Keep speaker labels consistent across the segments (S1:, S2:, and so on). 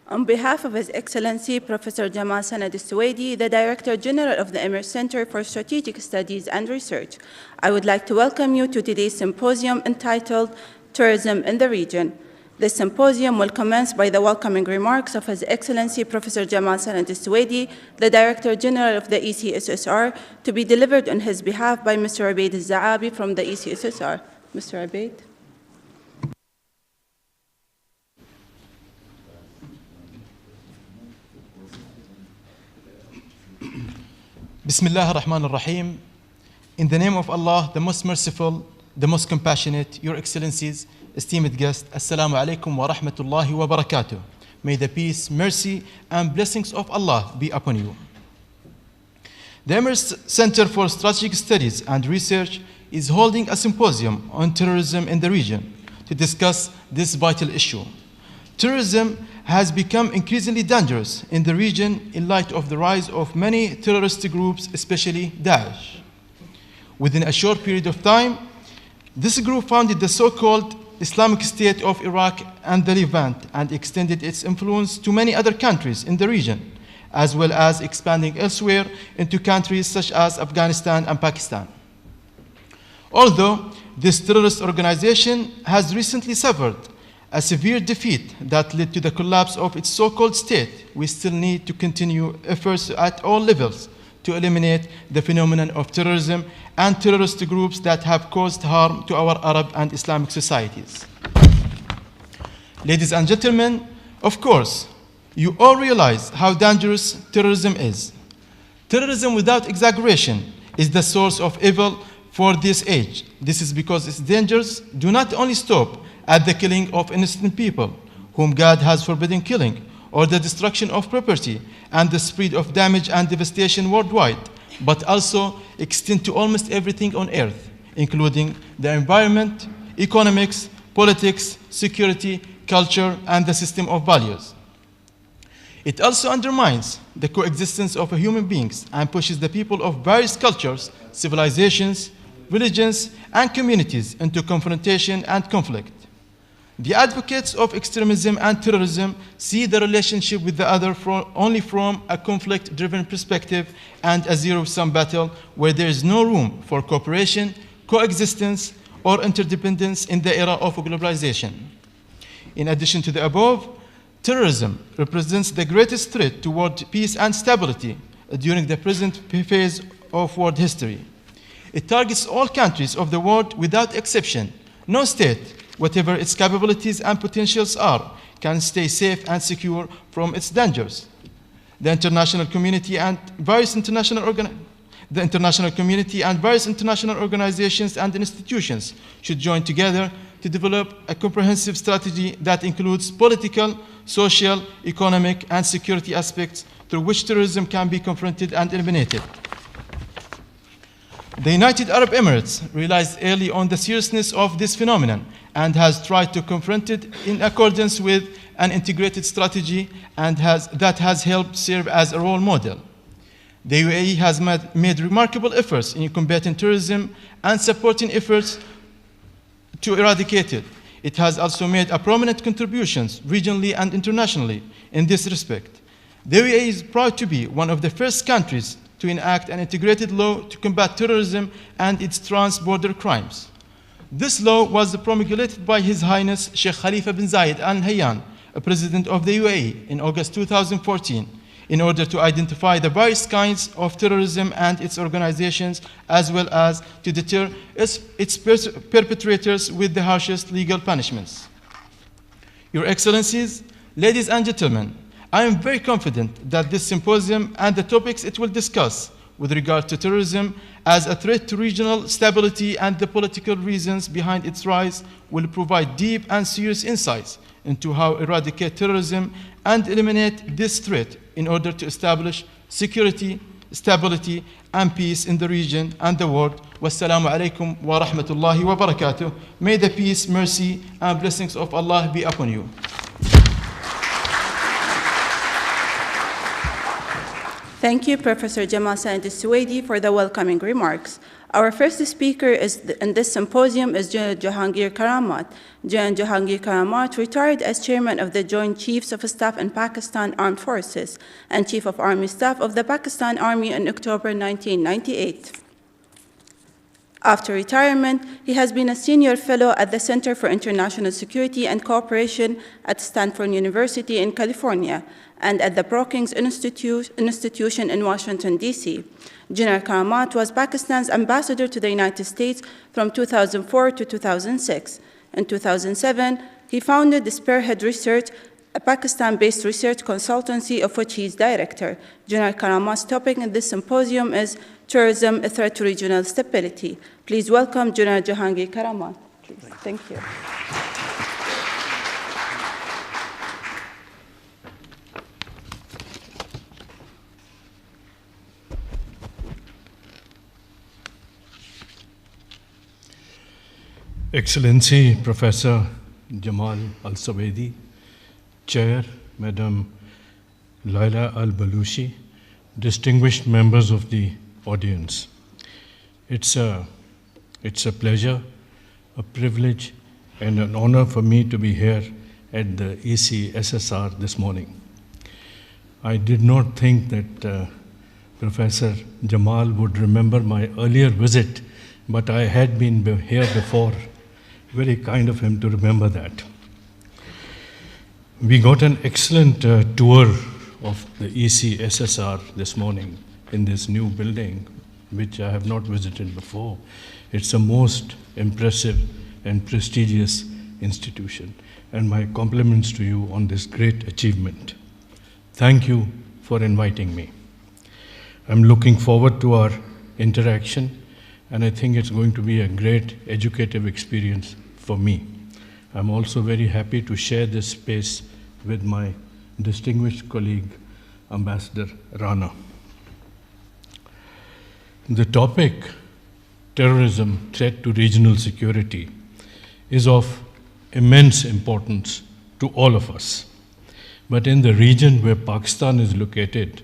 S1: On behalf of His Excellency Professor Jamal Sanad Al-Suwaidi, the Director General of the Emirates Center for Strategic Studies and Research, I would like to welcome you to today's symposium entitled Terrorism in the Region. This symposium will commence by the welcoming remarks of His Excellency Professor Jamal Sanad Al-Suwaidi, the Director General of the ECSSR, to be delivered on his behalf by Mr. Ubaid Al-Zaabi from the ECSSR. Mr. Ubaid.
S2: Bismillah ar-Rahman ar-Rahim. In the name of Allah, the most merciful, the most compassionate, Your Excellencies, esteemed guests, Assalamu alaikum wa rahmatullahi wa barakatuh. May the peace, mercy, and blessings of Allah be upon you. The Emirates Center for Strategic Studies and Research is holding a symposium on terrorism in the region to discuss this vital issue. Terrorism has become increasingly dangerous in the region in light of the rise of many terrorist groups, especially Daesh. Within a short period of time, this group founded the so-called Islamic State of Iraq and the Levant and extended its influence to many other countries in the region, as well as expanding elsewhere into countries such as Afghanistan and Pakistan. Although this terrorist organization has recently suffered a severe defeat that led to the collapse of its so-called state, we still need to continue efforts at all levels to eliminate the phenomenon of terrorism and terrorist groups that have caused harm to our Arab and Islamic societies. Ladies and gentlemen, of course, you all realize how dangerous terrorism is. Terrorism, without exaggeration, is the source of evil for this age. This is because its dangers do not only stop at the killing of innocent people, whom God has forbidden killing, or the destruction of property and the spread of damage and devastation worldwide, but also extend to almost everything on earth, including the environment, economics, politics, security, culture, and the system of values. It also undermines the coexistence of human beings and pushes the people of various cultures, civilizations, religions, and communities into confrontation and conflict. The advocates of extremism and terrorism see the relationship with the other only from a conflict-driven perspective and a zero-sum battle where there is no room for cooperation, coexistence, or interdependence in the era of globalization. In addition to the above, terrorism represents the greatest threat toward peace and stability during the present phase of world history. It targets all countries of the world without exception. No state, whatever its capabilities and potentials are, can stay safe and secure from its dangers. The international community and various international organizations and institutions should join together to develop a comprehensive strategy that includes political, social, economic, and security aspects through which terrorism can be confronted and eliminated. The United Arab Emirates realized early on the seriousness of this phenomenon and has tried to confront it in accordance with an integrated strategy and that has helped serve as a role model. The UAE has made remarkable efforts in combating terrorism and supporting efforts to eradicate it. It has also made a prominent contributions regionally and internationally in this respect. The UAE is proud to be one of the first countries to enact an integrated law to combat terrorism and its trans-border crimes. This law was promulgated by His Highness Sheikh Khalifa bin Zayed Al Nahyan, President of the UAE, in August 2014, in order to identify the various kinds of terrorism and its organizations, as well as to deter its perpetrators with the harshest legal punishments. Your Excellencies, ladies and gentlemen, I am very confident that this symposium and the topics it will discuss with regard to terrorism as a threat to regional stability and the political reasons behind its rise will provide deep and serious insights into how to eradicate terrorism and eliminate this threat in order to establish security, stability, and peace in the region and the world. Wassalamu alaikum wa rahmatullahi wa barakatuh. May the peace, mercy, and blessings of Allah be upon you.
S1: Thank you, Professor Jamal Sanad al-Suwaidi, for the welcoming remarks. Our first speaker in this symposium is General Jahangir Karamat. General Jahangir Karamat retired as chairman of the Joint Chiefs of Staff in Pakistan Armed Forces and Chief of Army Staff of the Pakistan Army in October 1998. After retirement, he has been a senior fellow at the Center for International Security and Cooperation at Stanford University in California and at the Brookings Institution in Washington, D.C. General Karamat was Pakistan's ambassador to the United States from 2004 to 2006. In 2007, he founded the Spearhead Research, a Pakistan-based research consultancy of which he is director. General Karamat's topic in this symposium is Terrorism, a Threat to Regional Stability. Please welcome General Jahangir Karamat. Please. Thank you.
S3: Excellency Professor Jamal al-Suwaidi, Chair, Madam Laila al-Balushi, distinguished members of the audience. It's a pleasure, a privilege, and an honor for me to be here at the ECSSR this morning. I did not think that Professor Jamal would remember my earlier visit, but I had been here before. Very kind of him to remember that. We got an excellent tour of the ECSSR this morning in this new building, which I have not visited before. It's a most impressive and prestigious institution, and my compliments to you on this great achievement. Thank you for inviting me. I'm looking forward to our interaction, and I think it's going to be a great educative experience for me. I'm also very happy to share this space with my distinguished colleague, Ambassador Rana. The topic, terrorism, threat to regional security, is of immense importance to all of us. But in the region where Pakistan is located,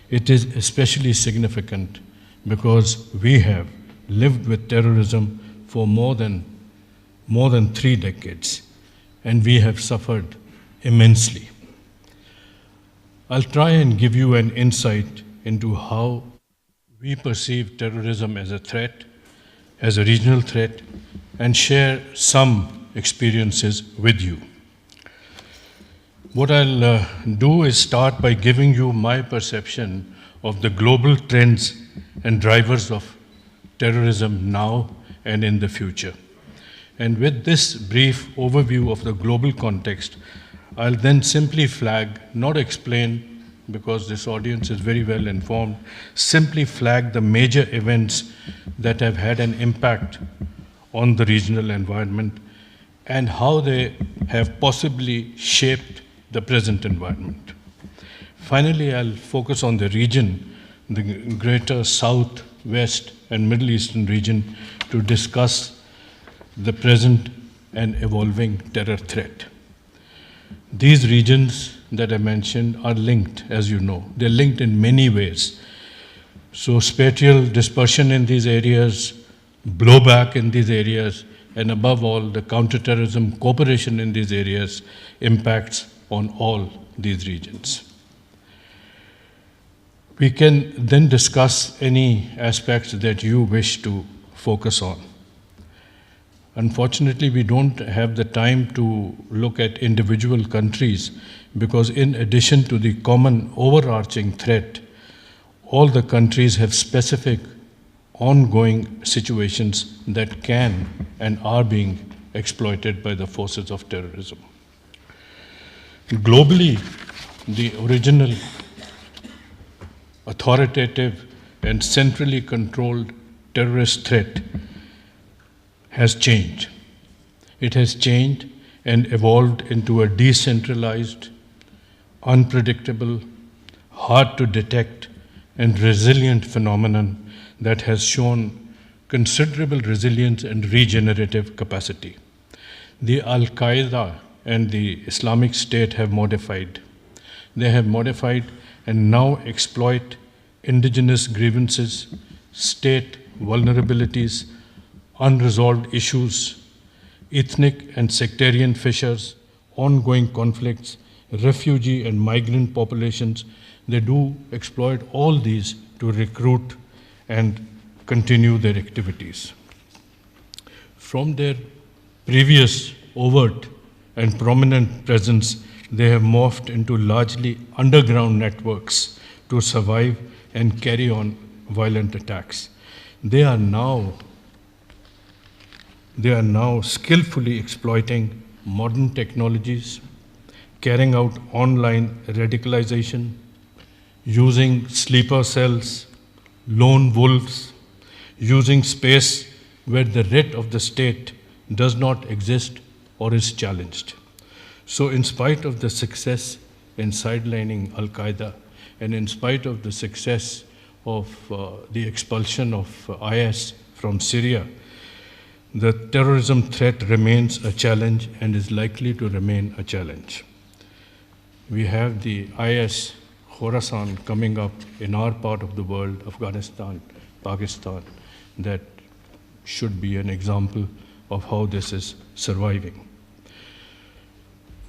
S3: it is especially significant because we have lived with terrorism for more than 3 decades, and we have suffered immensely. I'll try and give you an insight into how we perceive terrorism as a threat, as a regional threat, and share some experiences with you. What I'll do is start by giving you my perception of the global trends and drivers of terrorism now and in the future. And with this brief overview of the global context, I'll then simply flag, not explain, because this audience is very well informed, simply flag the major events that have had an impact on the regional environment and how they have possibly shaped the present environment. Finally, I'll focus on the region, the greater South, West, and Middle Eastern region, to discuss the present and evolving terror threat. These regions that I mentioned are linked, as you know. They're linked in many ways. So spatial dispersion in these areas, blowback in these areas, and above all, the counterterrorism cooperation in these areas impacts on all these regions. We can then discuss any aspects that you wish to focus on. Unfortunately, we don't have the time to look at individual countries because in addition to the common overarching threat, all the countries have specific ongoing situations that can and are being exploited by the forces of terrorism. Globally, the original authoritative and centrally controlled terrorist threat has changed. It has changed and evolved into a decentralized, unpredictable, hard to detect, and resilient phenomenon that has shown considerable resilience and regenerative capacity. The Al-Qaeda and the Islamic State have modified. They have modified and now exploit indigenous grievances, state vulnerabilities, unresolved issues, ethnic and sectarian fissures, ongoing conflicts, refugee and migrant populations. They do exploit all these to recruit and continue their activities. From their previous overt and prominent presence, they have morphed into largely underground networks to survive and carry on violent attacks. They are now skillfully exploiting modern technologies, carrying out online radicalization, using sleeper cells, lone wolves, using space where the writ of the state does not exist or is challenged. So in spite of the success in sidelining Al-Qaeda, and in spite of the success of the expulsion of IS from Syria, the terrorism threat remains a challenge and is likely to remain a challenge. We have the IS Khorasan coming up in our part of the world, Afghanistan, Pakistan, that should be an example of how this is surviving.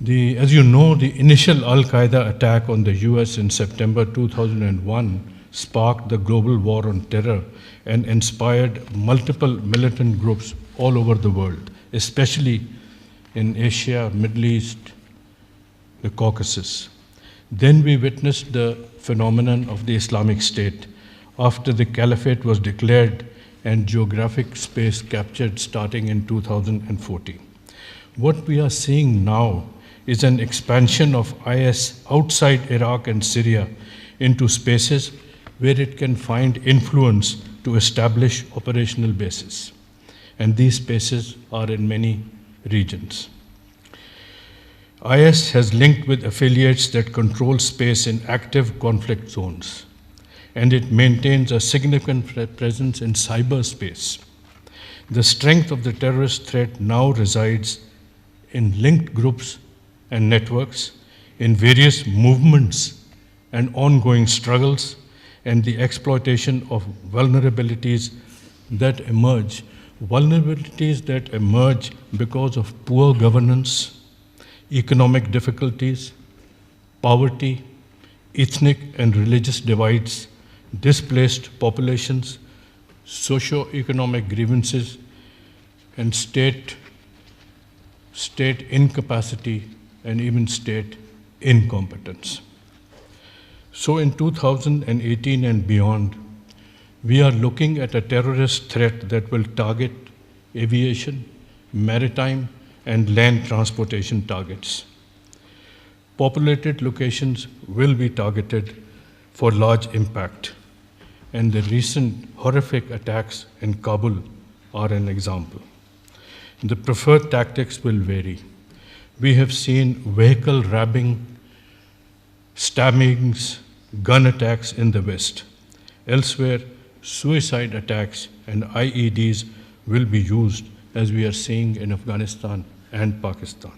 S3: As you know, the initial Al-Qaeda attack on the US in September 2001 sparked the global war on terror and inspired multiple militant groups all over the world, especially in Asia, Middle East, the Caucasus. Then we witnessed the phenomenon of the Islamic State after the caliphate was declared and geographic space captured starting in 2014. What we are seeing now is an expansion of IS outside Iraq and Syria into spaces where it can find influence to establish operational bases. And these spaces are in many regions. IS has linked with affiliates that control space in active conflict zones, and it maintains a significant presence in cyberspace. The strength of the terrorist threat now resides in linked groups and networks, in various movements and ongoing struggles, and the exploitation of vulnerabilities that emerge because of poor governance, economic difficulties, poverty, ethnic and religious divides, displaced populations, socio-economic grievances, and state incapacity and even state incompetence. So in 2018 and beyond, we are looking at a terrorist threat that will target aviation, maritime, and land transportation targets. Populated locations will be targeted for large impact, and the recent horrific attacks in Kabul are an example. The preferred tactics will vary. We have seen vehicle ramming, stabbings, gun attacks in the West. Elsewhere, suicide attacks and IEDs will be used, as we are seeing in Afghanistan and Pakistan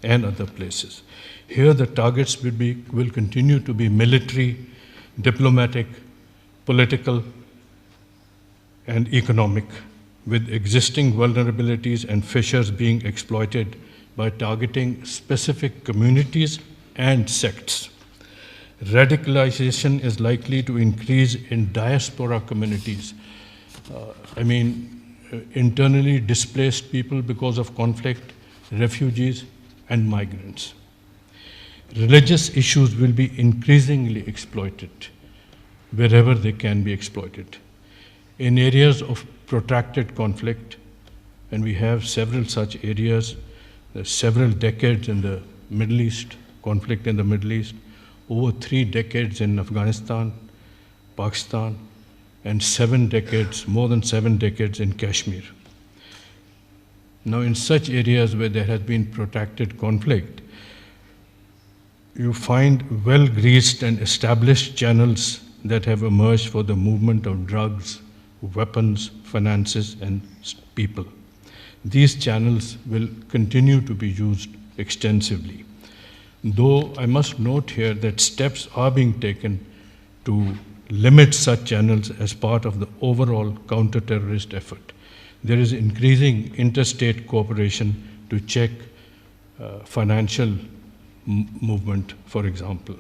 S3: and other places. Here the targets will continue to be military, diplomatic, political, and economic, with existing vulnerabilities and fissures being exploited by targeting specific communities and sects. Radicalization is likely to increase in diaspora communities. Internally displaced people because of conflict, refugees, and migrants. Religious issues will be increasingly exploited wherever they can be exploited. In areas of protracted conflict, and we have several such areas, several decades in the Middle East, conflict in the Middle East, over 3 decades in Afghanistan, Pakistan, and more than 7 decades in Kashmir. Now, in such areas where there has been protracted conflict, you find well-greased and established channels that have emerged for the movement of drugs, weapons, finances, and people. These channels will continue to be used extensively. Though I must note here that steps are being taken to limit such channels as part of the overall counter-terrorist effort. There is increasing interstate cooperation to check financial movement, for example.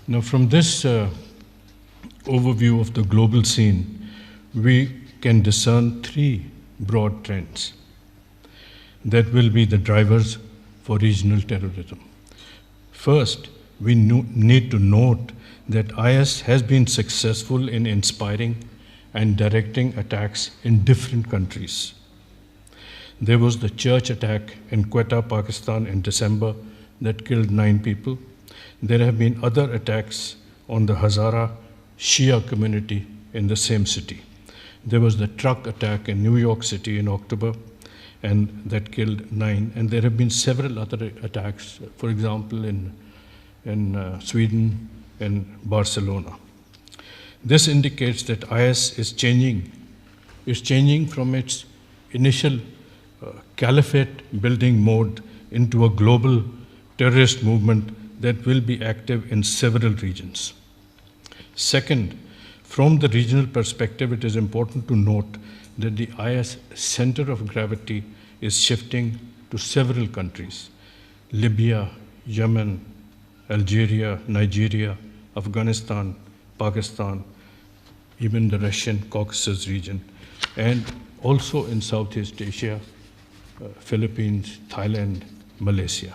S3: Now, from this overview of the global scene, we can discern three broad trends that will be the drivers for regional terrorism. First, we need to note that IS has been successful in inspiring and directing attacks in different countries. There was the church attack in Quetta, Pakistan in December that killed 9 people. There have been other attacks on the Hazara Shia community in the same city. There was the truck attack in New York City in October, and that killed 9. And there have been several other attacks, for example, in Sweden and Barcelona. This indicates that IS is changing from its initial caliphate building mode into a global terrorist movement that will be active in several regions. Second, from the regional perspective, it is important to note that the IS center of gravity is shifting to several countries: Libya, Yemen, Algeria, Nigeria, Afghanistan, Pakistan, even the Russian Caucasus region, and also in Southeast Asia, Philippines, Thailand, Malaysia.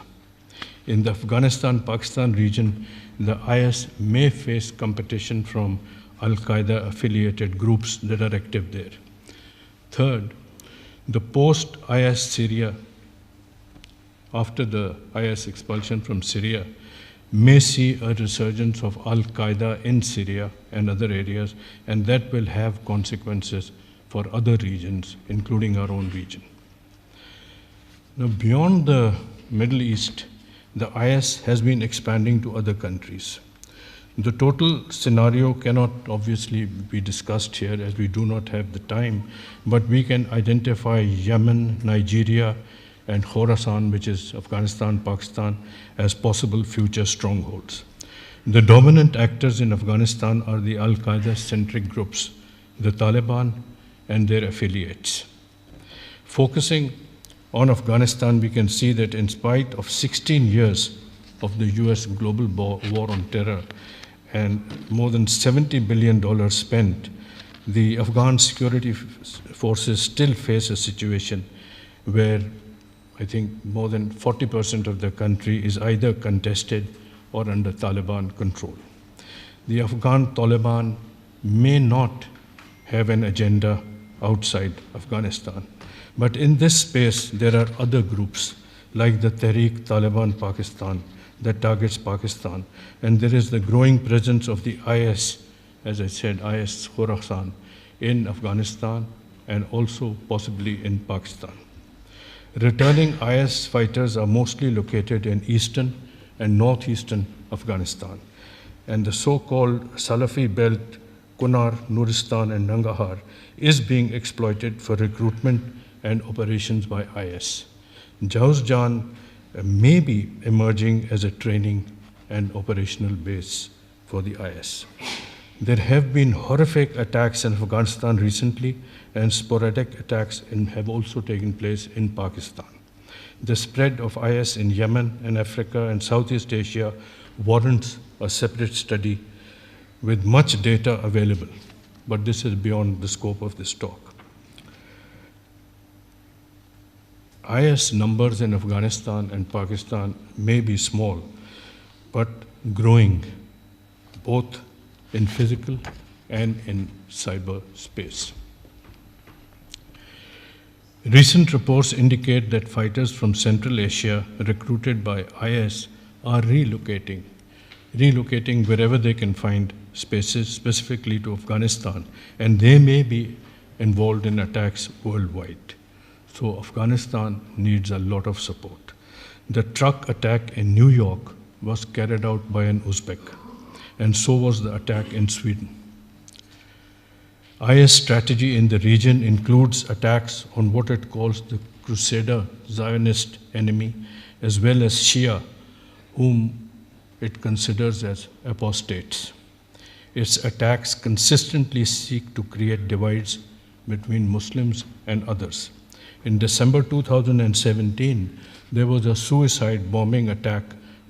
S3: In the Afghanistan-Pakistan region, the IS may face competition from Al-Qaeda affiliated groups that are active there. Third, the post-IS Syria, after the IS expulsion from Syria, may see a resurgence of Al-Qaeda in Syria and other areas, and that will have consequences for other regions, including our own region. Now, beyond the Middle East, the IS has been expanding to other countries. The total scenario cannot obviously be discussed here as we do not have the time, but we can identify Yemen, Nigeria, and Khorasan, which is Afghanistan, Pakistan, as possible future strongholds. The dominant actors in Afghanistan are the Al-Qaeda-centric groups, the Taliban and their affiliates. Focusing on Afghanistan, we can see that in spite of 16 years of the US global war on terror and more than $70 billion spent, the Afghan security forces still face a situation where I think more than 40% of the country is either contested or under Taliban control. The Afghan Taliban may not have an agenda outside Afghanistan, but in this space there are other groups like the Tehreek Taliban Pakistan that targets Pakistan, and there is the growing presence of the IS, as I said, IS Khorasan in Afghanistan and also possibly in Pakistan. Returning IS fighters are mostly located in eastern and northeastern Afghanistan, and the so-called Salafi belt, Kunar, Nuristan, and Nangarhar is being exploited for recruitment and operations by IS. Jawzjan may be emerging as a training and operational base for the IS. There have been horrific attacks in Afghanistan recently, and sporadic attacks have also taken place in Pakistan. The spread of IS in Yemen and Africa and Southeast Asia warrants a separate study with much data available, but this is beyond the scope of this talk. IS numbers in Afghanistan and Pakistan may be small, but growing, both in physical and in cyberspace. Recent reports indicate that fighters from Central Asia recruited by IS are relocating wherever they can find spaces, specifically to Afghanistan, and they may be involved in attacks worldwide. So Afghanistan needs a lot of support. The truck attack in New York was carried out by an Uzbek, and so was the attack in Sweden. IS strategy in the region includes attacks on what it calls the Crusader Zionist enemy, as well as Shia, whom it considers as apostates. Its attacks consistently seek to create divides between Muslims and others. In December 2017, there was a suicide bombing attack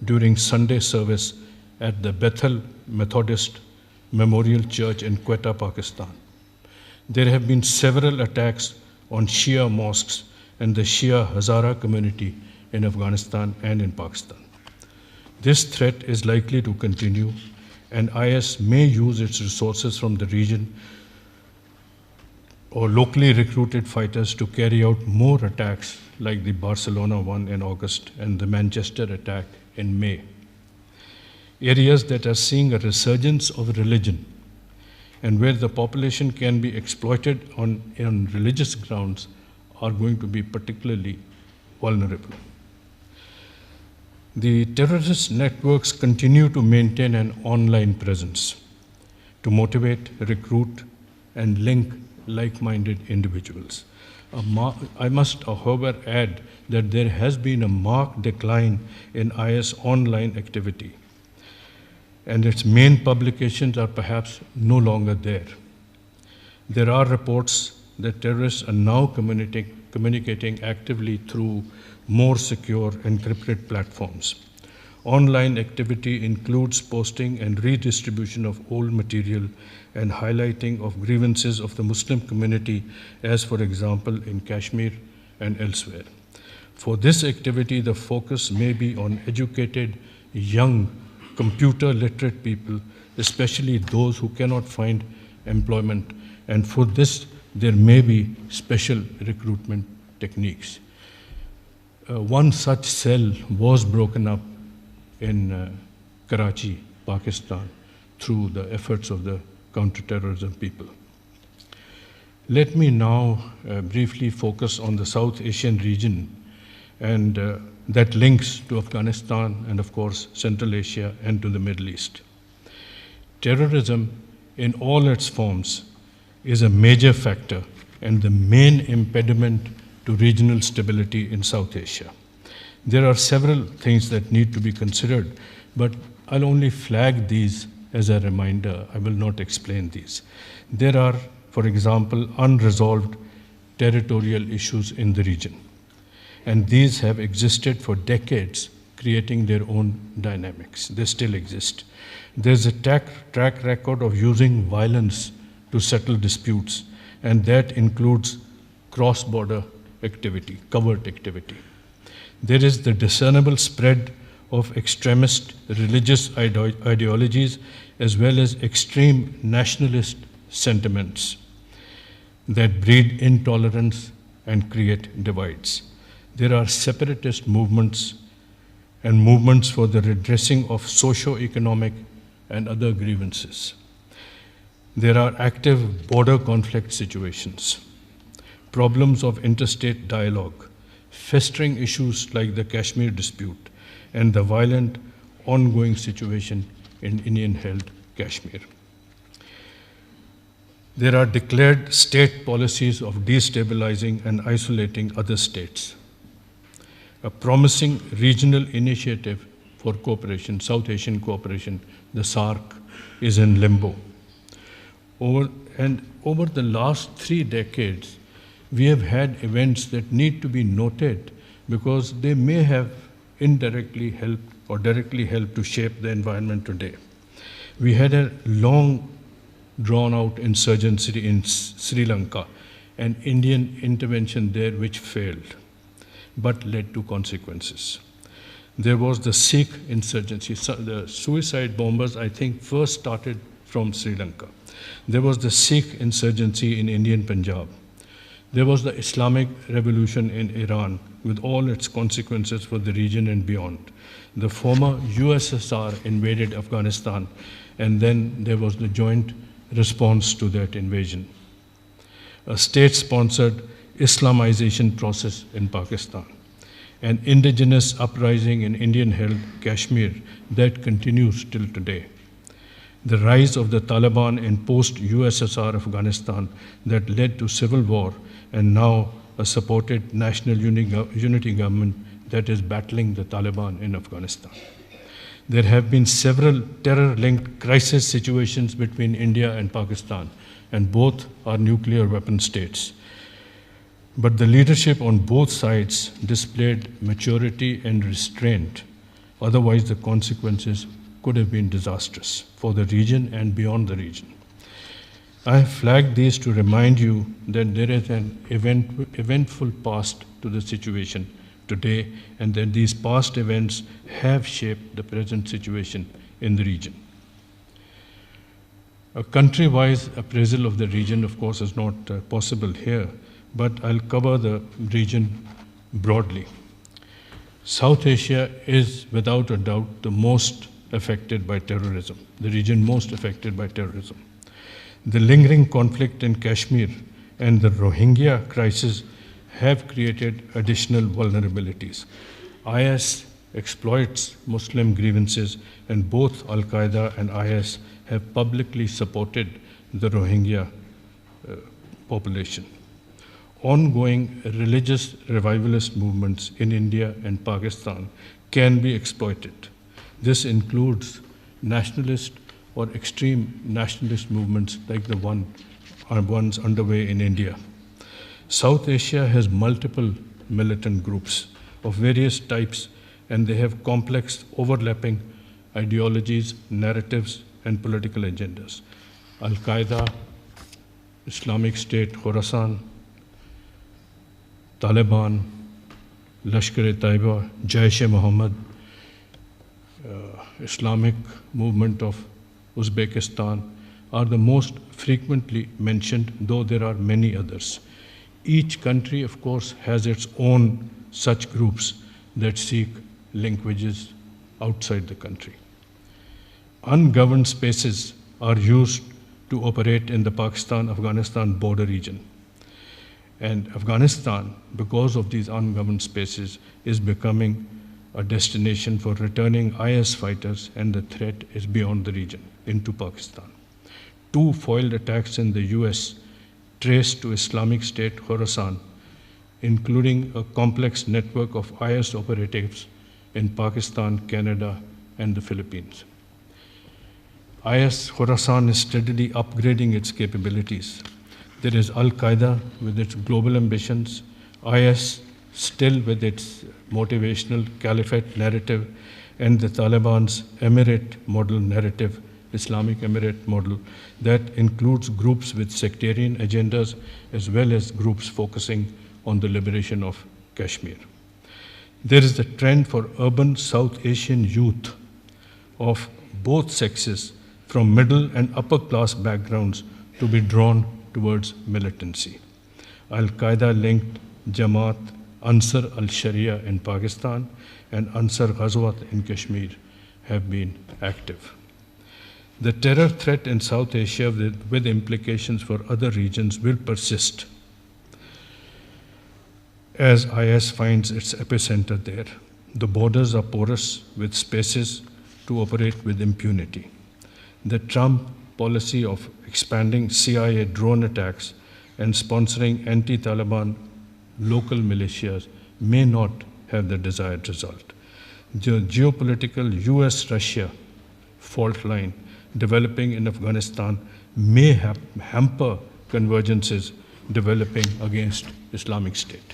S3: during Sunday service at the Bethel Methodist Memorial Church in Quetta, Pakistan. There have been several attacks on Shia mosques and the Shia Hazara community in Afghanistan and in Pakistan. This threat is likely to continue, and IS may use its resources from the region or locally recruited fighters to carry out more attacks like the Barcelona one in August and the Manchester attack in May. Areas that are seeing a resurgence of religion and where the population can be exploited on religious grounds are going to be particularly vulnerable. The terrorist networks continue to maintain an online presence to motivate, recruit, and link like-minded individuals. I must, however, add that there has been a marked decline in IS online activity, and its main publications are perhaps no longer there. There are reports that terrorists are now communicating actively through more secure encrypted platforms. Online activity includes posting and redistribution of old material and highlighting of grievances of the Muslim community, as for example in Kashmir and elsewhere. For this activity, the focus may be on educated, young, computer literate people, especially those who cannot find employment, and for this there may be special recruitment techniques. One such cell was broken up in Karachi, Pakistan, through the efforts of the counterterrorism people. Let me now briefly focus on the South Asian region and that links to Afghanistan and, of course, Central Asia and to the Middle East. Terrorism in all its forms is a major factor and the main impediment to regional stability in South Asia. There are several things that need to be considered, but I'll only flag these as a reminder. I will not explain these. There are, for example, unresolved territorial issues in the region, and these have existed for decades, creating their own dynamics. They still exist. There's a track record of using violence to settle disputes, and that includes cross-border activity, covert activity. There is the discernible spread of extremist religious ideologies as well as extreme nationalist sentiments that breed intolerance and create divides. There are separatist movements and movements for the redressing of socio-economic and other grievances. There are active border conflict situations, problems of interstate dialogue, festering issues like the Kashmir dispute, and the violent ongoing situation in Indian-held Kashmir. There are declared state policies of destabilizing and isolating other states. A promising regional initiative for cooperation, South Asian cooperation, the SAARC, is in limbo. Over the last 3 decades, we have had events that need to be noted because they may have indirectly helped or directly helped to shape the environment today. We had a long drawn-out insurgency in Sri Lanka, an Indian intervention there which failed, but led to consequences. There was the Sikh insurgency. The suicide bombers, I think, first started from Sri Lanka. There was the Sikh insurgency in Indian Punjab. There was the Islamic Revolution in Iran with all its consequences for the region and beyond. The former USSR invaded Afghanistan, and then there was the joint response to that invasion. A state-sponsored Islamization process in Pakistan, an indigenous uprising in Indian-held Kashmir that continues till today. The rise of the Taliban in post-USSR Afghanistan that led to civil war, and now a supported national unity government that is battling the Taliban in Afghanistan. There have been several terror-linked crisis situations between India and Pakistan, and both are nuclear weapon states. But the leadership on both sides displayed maturity and restraint. Otherwise, the consequences could have been disastrous for the region and beyond the region. I have flagged these to remind you that there is an eventful past to the situation today, and that these past events have shaped the present situation in the region. A country-wise appraisal of the region, of course, is not possible here, but I'll cover the region broadly. South Asia is, without a doubt, the most affected by terrorism, the region most affected by terrorism. The lingering conflict in Kashmir and the Rohingya crisis have created additional vulnerabilities. IS exploits Muslim grievances, and both Al-Qaeda and IS have publicly supported the Rohingya population. Ongoing religious revivalist movements in India and Pakistan can be exploited. This includes nationalist or extreme nationalist movements like the ones underway in India. South Asia has multiple militant groups of various types, and they have complex overlapping ideologies, narratives, and political agendas. Al-Qaeda, Islamic State, Khorasan, Taliban, Lashkar-e-Taiba, Jaish-e-Mohammed, Islamic movement of Uzbekistan are the most frequently mentioned, though there are many others. Each country, of course, has its own such groups that seek linkages outside the country. Ungoverned spaces are used to operate in the Pakistan-Afghanistan border region. And Afghanistan, because of these ungoverned spaces, is becoming a destination for returning IS fighters, and the threat is beyond the region, into Pakistan. 2 foiled attacks in the US traced to Islamic State Khorasan, including a complex network of IS operatives in Pakistan, Canada, and the Philippines. IS Khorasan is steadily upgrading its capabilities. There is Al-Qaeda with its global ambitions, IS still with its motivational caliphate narrative, and the Taliban's Emirate model narrative, Islamic Emirate model, that includes groups with sectarian agendas as well as groups focusing on the liberation of Kashmir. There is a trend for urban South Asian youth of both sexes from middle and upper class backgrounds to be drawn towards militancy. Al-Qaeda linked Jamaat Ansar al-Sharia in Pakistan and Ansar Ghazwat in Kashmir have been active. The terror threat in South Asia with implications for other regions will persist as IS finds its epicenter there. The borders are porous with spaces to operate with impunity. The Trump policy of expanding CIA drone attacks and sponsoring anti-Taliban local militias may not have the desired result. The geopolitical US-Russia fault line developing in Afghanistan may hamper convergences developing against Islamic State.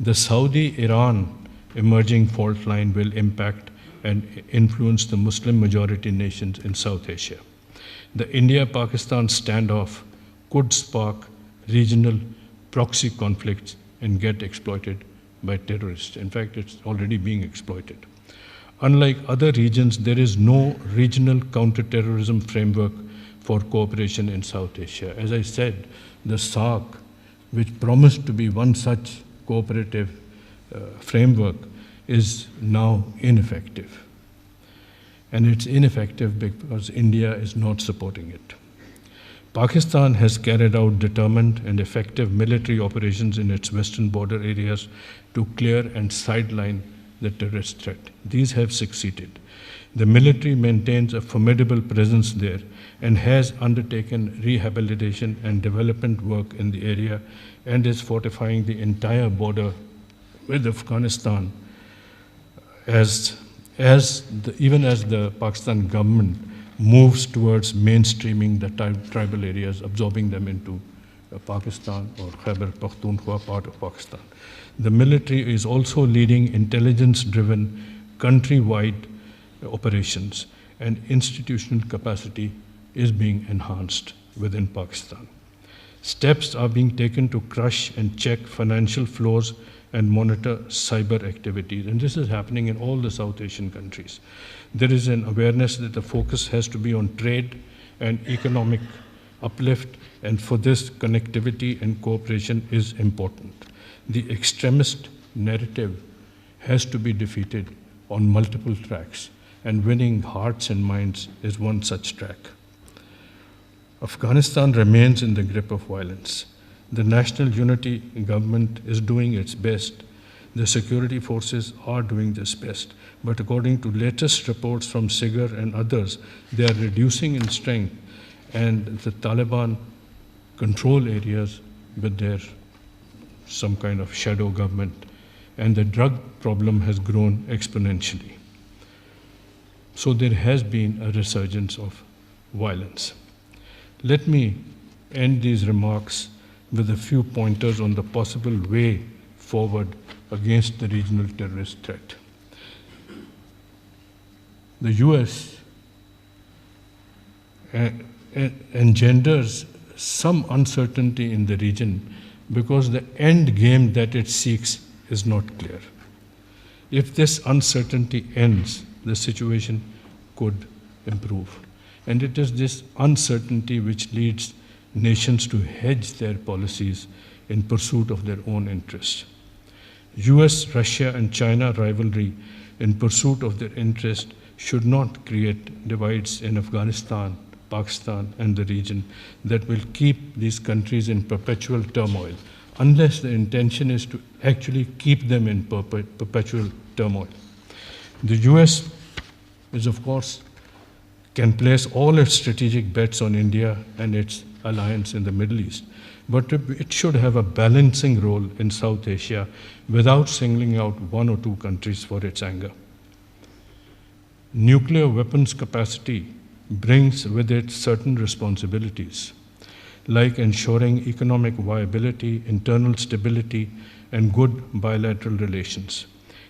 S3: The Saudi-Iran emerging fault line will impact and influence the Muslim majority nations in South Asia. The India-Pakistan standoff could spark regional proxy conflicts and get exploited by terrorists. In fact, it's already being exploited. Unlike other regions, there is no regional counterterrorism framework for cooperation in South Asia. As I said, the SAARC, which promised to be one such cooperative framework, is now ineffective. And it's ineffective because India is not supporting it. Pakistan has carried out determined and effective military operations in its western border areas to clear and sideline the terrorist threat. These have succeeded. The military maintains a formidable presence there and has undertaken rehabilitation and development work in the area and is fortifying the entire border with Afghanistan as even as the Pakistan government moves towards mainstreaming the tribal areas, absorbing them into Pakistan or Khyber Pakhtunkhwa part of Pakistan. The military is also leading intelligence-driven country-wide operations, and institutional capacity is being enhanced within Pakistan. Steps are being taken to crush and check financial flows and monitor cyber activities, and this is happening in all the South Asian countries. There is an awareness that the focus has to be on trade and economic uplift, and for this, connectivity and cooperation is important. The extremist narrative has to be defeated on multiple tracks, and winning hearts and minds is one such track. Afghanistan remains in the grip of violence. The National Unity Government is doing its best. The security forces are doing their best. But according to latest reports from SIGAR and others, they are reducing in strength, and the Taliban control areas with their some kind of shadow government, and the drug problem has grown exponentially. So there has been a resurgence of violence. Let me end these remarks with a few pointers on the possible way forward against the regional terrorist threat. The US engenders some uncertainty in the region because the end game that it seeks is not clear. If this uncertainty ends, the situation could improve. And it is this uncertainty which leads nations to hedge their policies in pursuit of their own interests. US, Russia, and China rivalry in pursuit of their interest should not create divides in Afghanistan, Pakistan, and the region that will keep these countries in perpetual turmoil, unless the intention is to actually keep them in perpetual turmoil. The US is, of course, can place all its strategic bets on India and its alliance in the Middle East, but it should have a balancing role in South Asia without singling out one or two countries for its anger. Nuclear weapons capacity brings with it certain responsibilities, like ensuring economic viability, internal stability, and good bilateral relations.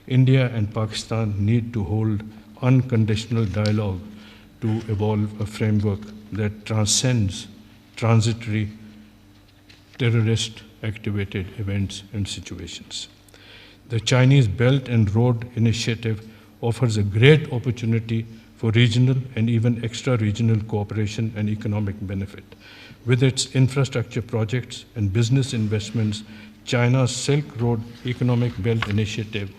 S3: India and Pakistan need to hold unconditional dialogue to evolve a framework that transcends transitory terrorist-activated events and situations. The Chinese Belt and Road Initiative offers a great opportunity for regional and even extra-regional cooperation and economic benefit. With its infrastructure projects and business investments, China's Silk Road Economic Belt Initiative,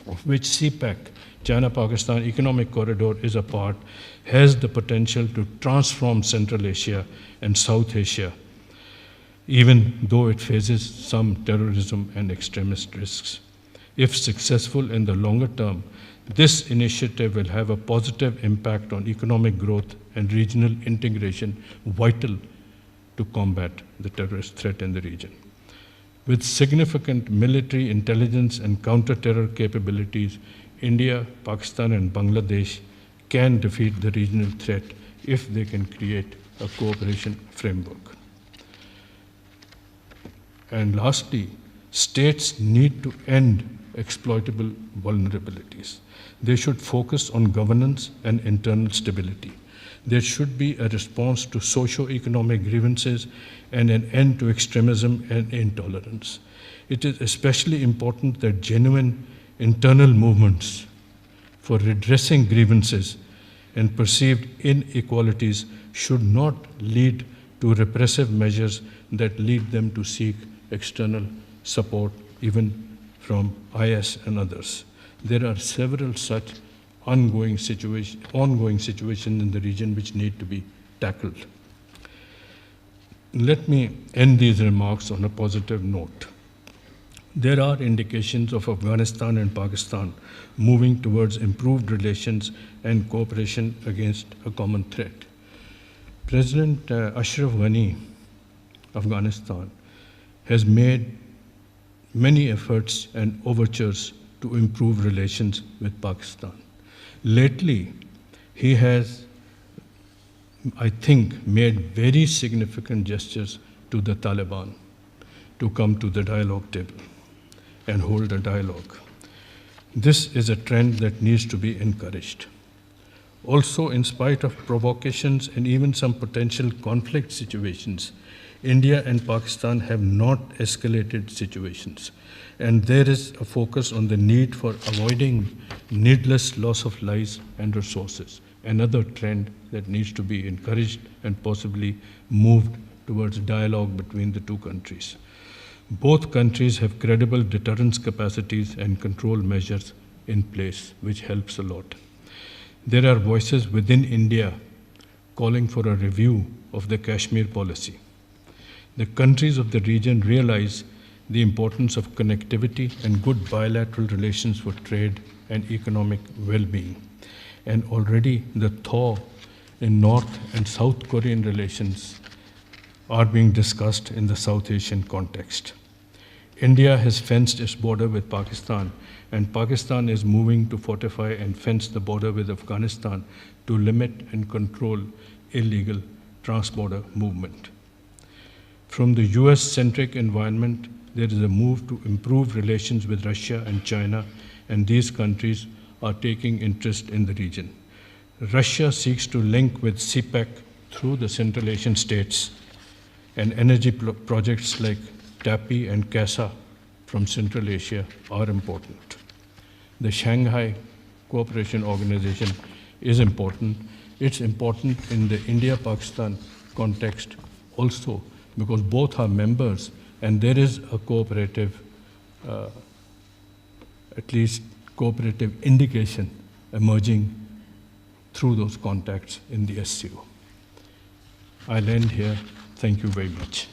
S3: of which CPEC, China-Pakistan Economic Corridor, is a part, has the potential to transform Central Asia and South Asia, even though it faces some terrorism and extremist risks. If successful in the longer term, this initiative will have a positive impact on economic growth and regional integration, vital to combat the terrorist threat in the region. With significant military intelligence and counter-terror capabilities, India, Pakistan, and Bangladesh can defeat the regional threat if they can create a cooperation framework. And lastly, states need to end exploitable vulnerabilities. They should focus on governance and internal stability. There should be a response to socio-economic grievances and an end to extremism and intolerance. It is especially important that genuine internal movements for redressing grievances and perceived inequalities should not lead to repressive measures that lead them to seek external support, even from IS and others. There are several such ongoing situations in the region which need to be tackled. Let me end these remarks on a positive note. There are indications of Afghanistan and Pakistan moving towards improved relations and cooperation against a common threat. President Ashraf Ghani, Afghanistan, has made many efforts and overtures to improve relations with Pakistan. Lately, he has, I think, made very significant gestures to the Taliban to come to the dialogue table and hold a dialogue. This is a trend that needs to be encouraged. Also, in spite of provocations and even some potential conflict situations, India and Pakistan have not escalated situations, and there is a focus on the need for avoiding needless loss of lives and resources, another trend that needs to be encouraged and possibly moved towards dialogue between the two countries. Both countries have credible deterrence capacities and control measures in place, which helps a lot. There are voices within India calling for a review of the Kashmir policy. The countries of the region realize the importance of connectivity and good bilateral relations for trade and economic well-being. And already the thaw in North and South Korean relations are being discussed in the South Asian context. India has fenced its border with Pakistan, and Pakistan is moving to fortify and fence the border with Afghanistan to limit and control illegal trans-border movement. From the US-centric environment, there is a move to improve relations with Russia and China, and these countries are taking interest in the region. Russia seeks to link with CPEC through the Central Asian states, and energy projects like TAPI and CASA from Central Asia are important. The Shanghai Cooperation Organization is important. It's important in the India-Pakistan context also because both are members and there is a cooperative, at least cooperative indication emerging through those contacts in the SCO. I'll end here. Thank you very much.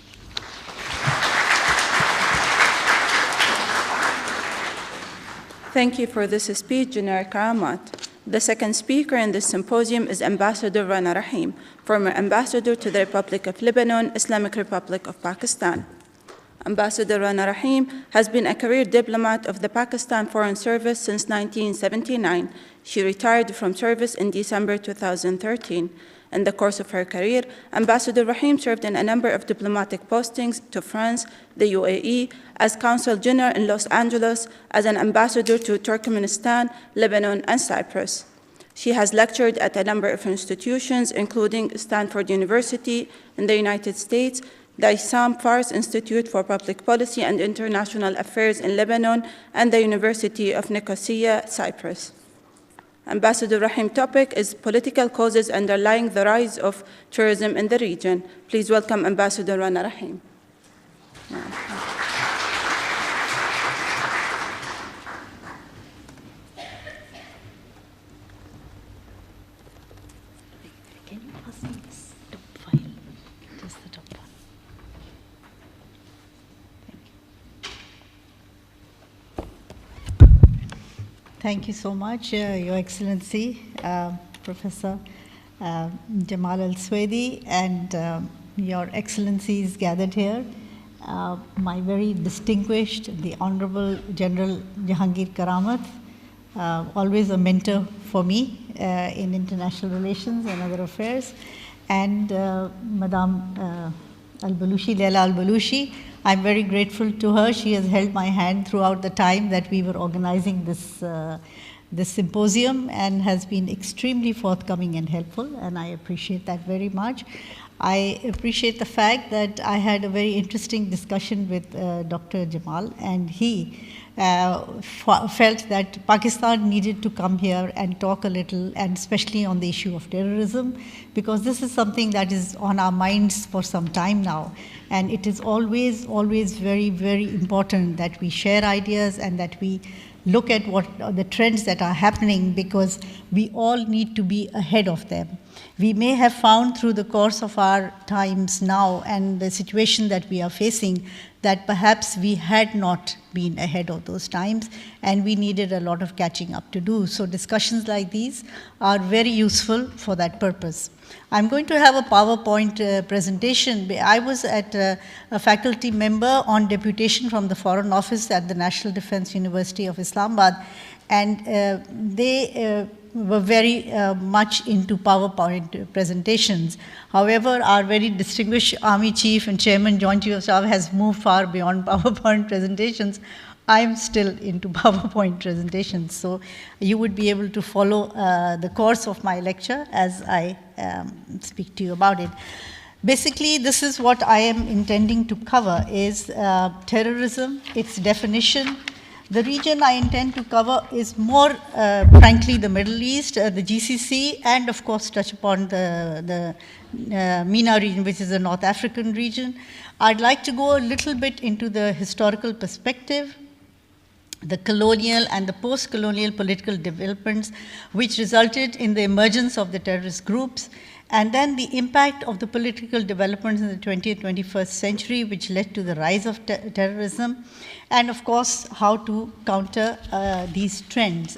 S1: Thank you for this speech, General Karamat. The second speaker in this symposium is Ambassador Rana Rahim, former ambassador to the Republic of Lebanon, Islamic Republic of Pakistan. Ambassador Rana Rahim has been a career diplomat of the Pakistan Foreign Service since 1979. She retired from service in December 2013. In the course of her career, Ambassador Rahim served in a number of diplomatic postings to France, the UAE, as Consul General in Los Angeles, as an ambassador to Turkmenistan, Lebanon, and Cyprus. She has lectured at a number of institutions, including Stanford University in the United States, the Issam Fars Institute for Public Policy and International Affairs in Lebanon, and the University of Nicosia, Cyprus. Ambassador Rahim's topic is political causes underlying the rise of terrorism in the region. Please welcome Ambassador Rana Rahim.
S4: Can you pass me this top file? Just the top one. Thank you so much, Your Excellency, Professor Jamal Al-Swedi, and Your Excellencies gathered here, my very distinguished, the Honorable General Jahangir Karamat, always a mentor for me in international relations and other affairs, and Madame Al-Balushi, Leila Al-Balushi. I'm very grateful to her. She has held my hand throughout the time that we were organizing this symposium and has been extremely forthcoming and helpful, and I appreciate that very much. I appreciate the fact that I had a very interesting discussion with Dr. Jamal, and he felt that Pakistan needed to come here and talk a little, and especially on the issue of terrorism, because this is something that is on our minds for some time now. And it is always, always very, very important that we share ideas and that we look at what are the trends that are happening, because we all need to be ahead of them. We may have found through the course of our times now and the situation that we are facing that perhaps we had not been ahead of those times and we needed a lot of catching up to do. So discussions like these are very useful for that purpose. I'm going to have a PowerPoint presentation. I was a faculty member on deputation from the Foreign Office at the National Defense University of Islamabad, and they were very much into PowerPoint presentations. However, our very distinguished Army Chief and Chairman Joint Chief of Staff has moved far beyond PowerPoint presentations. I'm still into PowerPoint presentations, so you would be able to follow the course of my lecture as I speak to you about it. Basically, this is what I am intending to cover is terrorism, its definition. The region I intend to cover is more, frankly, the Middle East, the GCC, and of course touch upon the MENA region, which is the North African region. I'd like to go a little bit into the historical perspective, the colonial and the post-colonial political developments which resulted in the emergence of the terrorist groups, and then the impact of the political developments in the 20th, 21st century which led to the rise of terrorism, and of course how to counter these trends.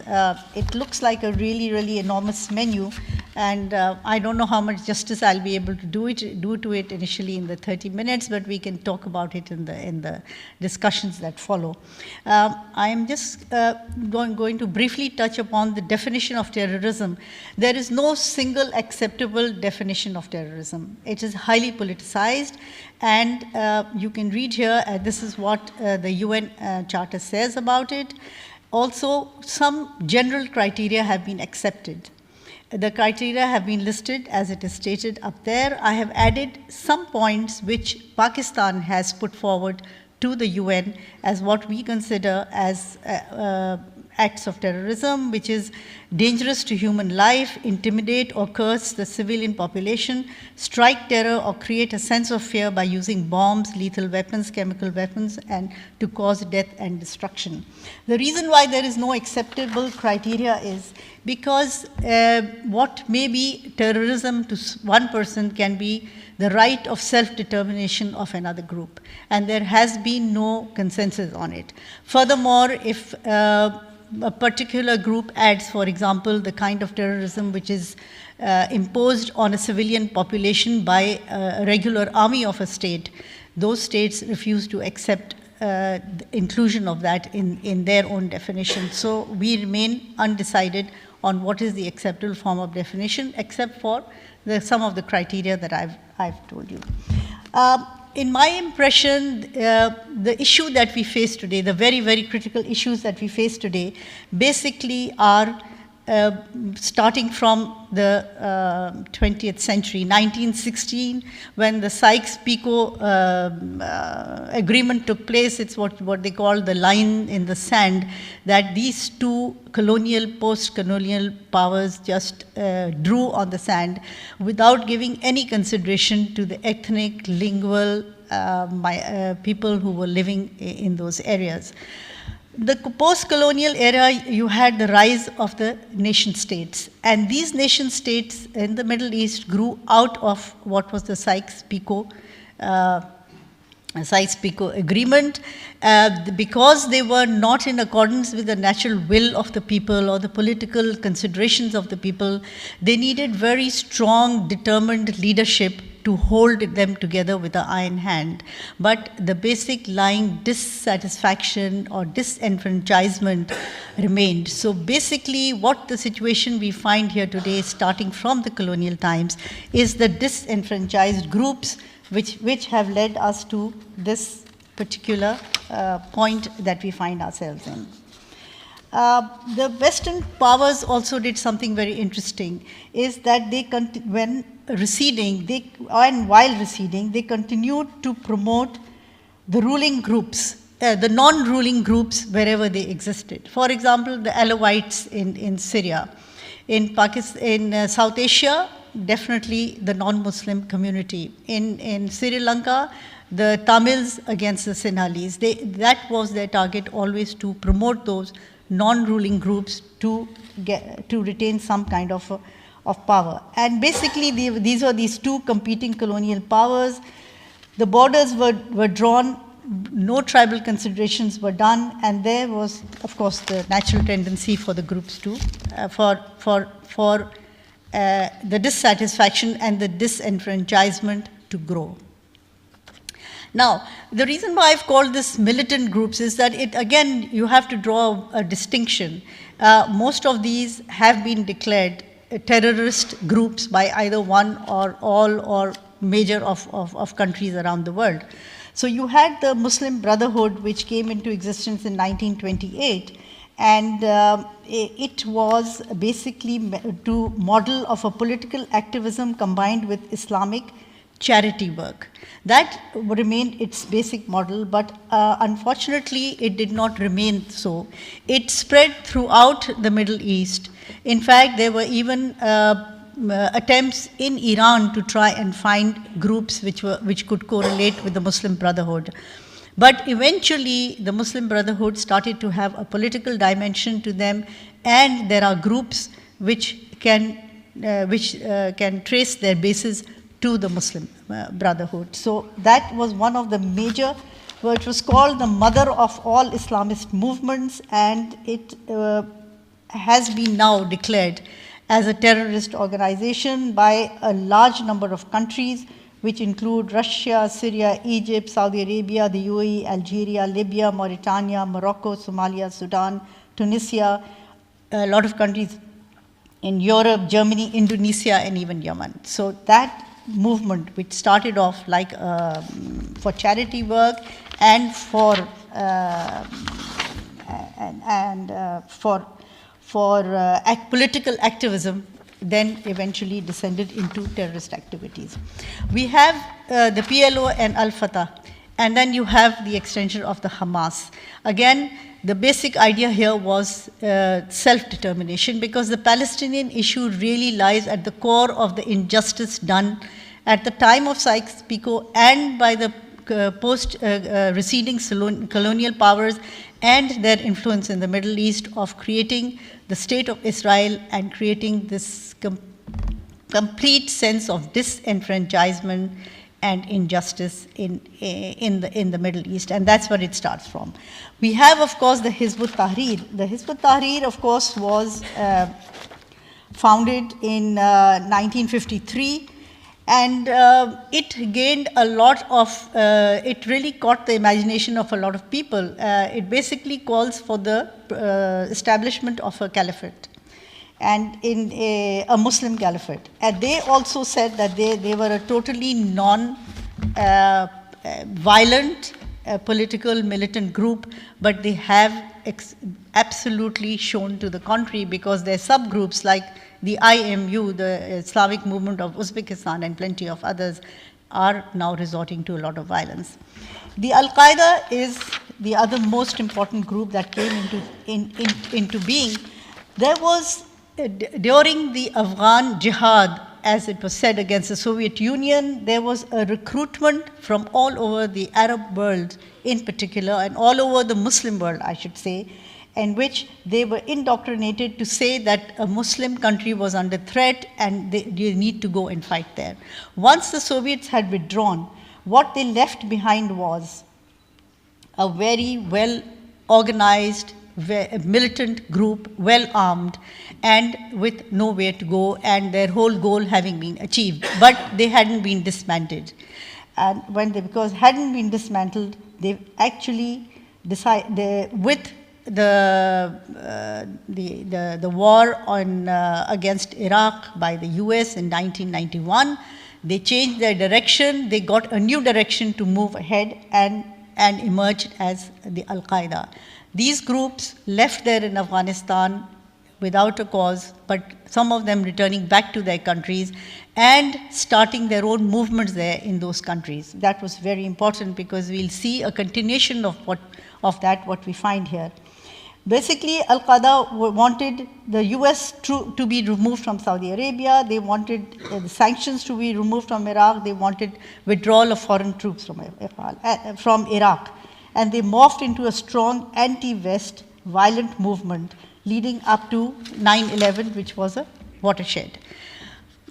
S4: It looks like a really, really enormous menu, and I don't know how much justice I'll be able to do to it initially in the 30 minutes, but we can talk about it in the discussions that follow. I am just going to briefly touch upon the definition of terrorism. There is no single acceptable definition of terrorism. It is highly politicized, and you can read here, this is what the UN Charter says about it. Also, some general criteria have been accepted. The criteria have been listed as it is stated up there. I have added some points which Pakistan has put forward to the UN as what we consider as acts of terrorism, which is dangerous to human life, intimidate or curse the civilian population, strike terror or create a sense of fear by using bombs, lethal weapons, chemical weapons, and to cause death and destruction. The reason why there is no acceptable criteria is because what may be terrorism to one person can be the right of self-determination of another group, and there has been no consensus on it. Furthermore, if a particular group adds, for example, the kind of terrorism which is imposed on a civilian population by a regular army of a state, those states refuse to accept the inclusion of that in their own definition. So we remain undecided on what is the acceptable form of definition, except for some of the criteria that I've told you. In my impression, the issue that we face today, the very, very critical issues that we face today, basically are starting from the 20th century, 1916, when the Sykes-Picot agreement took place. It's what they call the line in the sand, that these two colonial, post-colonial powers just drew on the sand without giving any consideration to the ethnic, lingual people who were living in those areas. The post-colonial era, you had the rise of the nation states, and these nation states in the Middle East grew out of what was the Sykes-Picot agreement. Because they were not in accordance with the natural will of the people or the political considerations of the people, they needed very strong, determined leadership to hold them together with an iron hand. But the basic lying dissatisfaction or disenfranchisement remained. So basically what the situation we find here today, starting from the colonial times, is the disenfranchised groups which have led us to this particular point that we find ourselves in. The Western powers also did something very interesting, is that they while receding, they continued to promote the ruling groups, the non-ruling groups wherever they existed. For example, the Alawites in Syria. In Pakistan, in South Asia, definitely the non-Muslim community. In Sri Lanka, the Tamils against the Sinhalese. That was their target, always to promote those non-ruling groups to retain some kind of power. And basically, these were these two competing colonial powers. The borders were drawn, no tribal considerations were done, and there was, of course, the natural tendency for the groups to, for the dissatisfaction and the disenfranchisement to grow. Now, the reason why I've called this militant groups is that again, you have to draw a distinction. Most of these have been declared terrorist groups by either one or all or major of countries around the world. So you had the Muslim Brotherhood, which came into existence in 1928, and it was basically to model of a political activism combined with Islamic charity work. That remained its basic model, but unfortunately it did not remain so. It spread throughout the Middle East. In fact, there were even attempts in Iran to try and find groups which could correlate with the Muslim Brotherhood. But eventually, the Muslim Brotherhood started to have a political dimension to them, and there are groups which can trace their basis to the Muslim Brotherhood. So that was one of the major, it was called the mother of all Islamist movements, and it has been now declared as a terrorist organization by a large number of countries, which include Russia, Syria, Egypt, Saudi Arabia, the UAE, Algeria, Libya, Mauritania, Morocco, Somalia, Sudan, Tunisia, a lot of countries in Europe, Germany, Indonesia, and even Yemen. So that movement, which started off like for charity work and for political activism, then eventually descended into terrorist activities. We have the PLO and Al-Fatah, and then you have the extension of the Hamas. Again, the basic idea here was self-determination, because the Palestinian issue really lies at the core of the injustice done at the time of Sykes-Picot and by the receding colonial powers and their influence in the Middle East of creating the state of Israel and creating this complete sense of disenfranchisement and injustice in the Middle East, and that's where it starts from. We have, of course, the Hizb ut-Tahrir. The Hizb ut-Tahrir, of course, was founded in 1953, and it gained a lot of, it really caught the imagination of a lot of people. It basically calls for the establishment of a caliphate, and in a Muslim caliphate. And they also said that they were a totally non-violent political militant group, but they have absolutely shown to the contrary, because their subgroups like the IMU, the Islamic Movement of Uzbekistan, and plenty of others are now resorting to a lot of violence. The Al-Qaeda is the other most important group that came into being. There was, during the Afghan jihad, as it was said, against the Soviet Union, there was a recruitment from all over the Arab world in particular, and all over the Muslim world, I should say, in which they were indoctrinated to say that a Muslim country was under threat and they need to go and fight there. Once the Soviets had withdrawn, what they left behind was a very well organized, militant group, well armed, and with nowhere to go, and their whole goal having been achieved, but they hadn't been dismantled. And because hadn't been dismantled, they actually decided, with the war against Iraq by the US in 1991, they changed their direction. They got a new direction to move ahead and emerged as the Al-Qaeda. These groups left there in Afghanistan without a cause, but some of them returning back to their countries and starting their own movements there in those countries. That was very important, because we'll see a continuation of what we find here. Basically, Al-Qaeda wanted the US to be removed from Saudi Arabia. They wanted the sanctions to be removed from Iraq. They wanted withdrawal of foreign troops from Iraq. And they morphed into a strong anti-West violent movement leading up to 9/11, which was a watershed.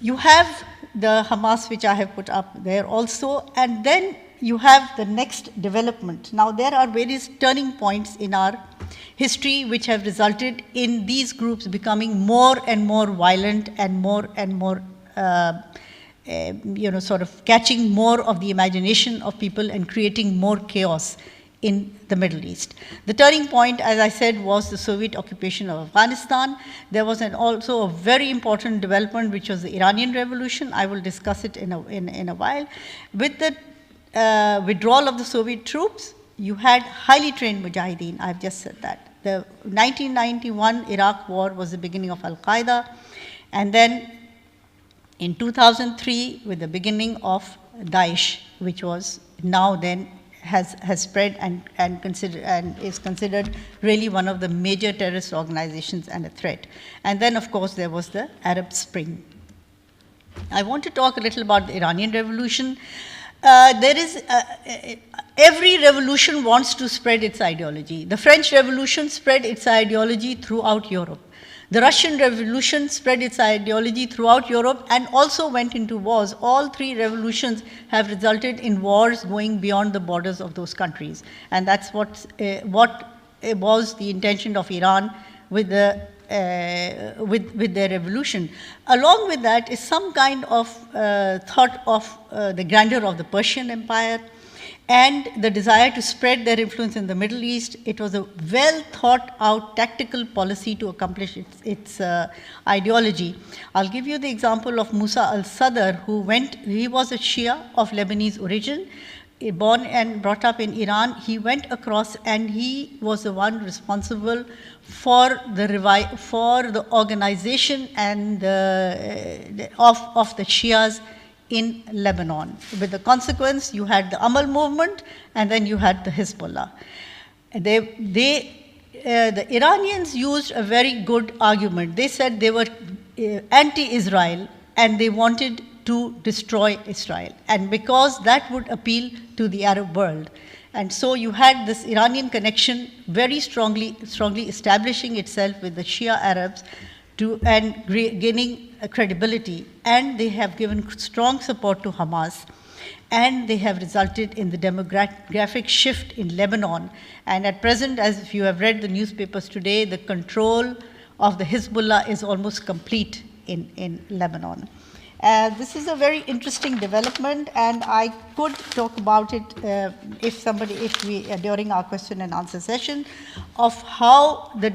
S4: You have the Hamas, which I have put up there also, and then you have the next development. Now, there are various turning points in our history which have resulted in these groups becoming more and more violent and more sort of catching more of the imagination of people and creating more chaos in the Middle East. The turning point, as I said, was the Soviet occupation of Afghanistan. There was also a very important development, which was the Iranian Revolution. I will discuss it in a while. With the withdrawal of the Soviet troops, you had highly trained mujahideen. I've just said that. The 1991 Iraq war was the beginning of Al-Qaeda. And then in 2003, with the beginning of Daesh, which was now then has spread and is considered really one of the major terrorist organizations and a threat. And then, of course, there was the Arab Spring. I want to talk a little about the Iranian Revolution. Every revolution wants to spread its ideology. The French Revolution spread its ideology throughout Europe. The Russian Revolution spread its ideology throughout Europe and also went into wars. All three revolutions have resulted in wars going beyond the borders of those countries. And that's what was the intention of Iran with their revolution. Along with that is some kind of thought of the grandeur of the Persian Empire and the desire to spread their influence in the Middle East. It was a well thought out tactical policy to accomplish its ideology. I'll give you the example of Musa al-Sadr, he was a Shia of Lebanese origin, born and brought up in Iran. He went across and he was the one responsible for the organization and of the Shias in Lebanon. With the consequence, you had the Amal movement and then you had the Hezbollah. The Iranians used a very good argument. They said they were anti-Israel and they wanted to destroy Israel, and because that would appeal to the Arab world. And so you had this Iranian connection very strongly establishing itself with the Shia Arabs and gaining credibility, and they have given strong support to Hamas, and they have resulted in the demographic shift in Lebanon. And at present, as if you have read the newspapers today, the control of the Hezbollah is almost complete in Lebanon. This is a very interesting development, and I could talk about it during our question and answer session, of how the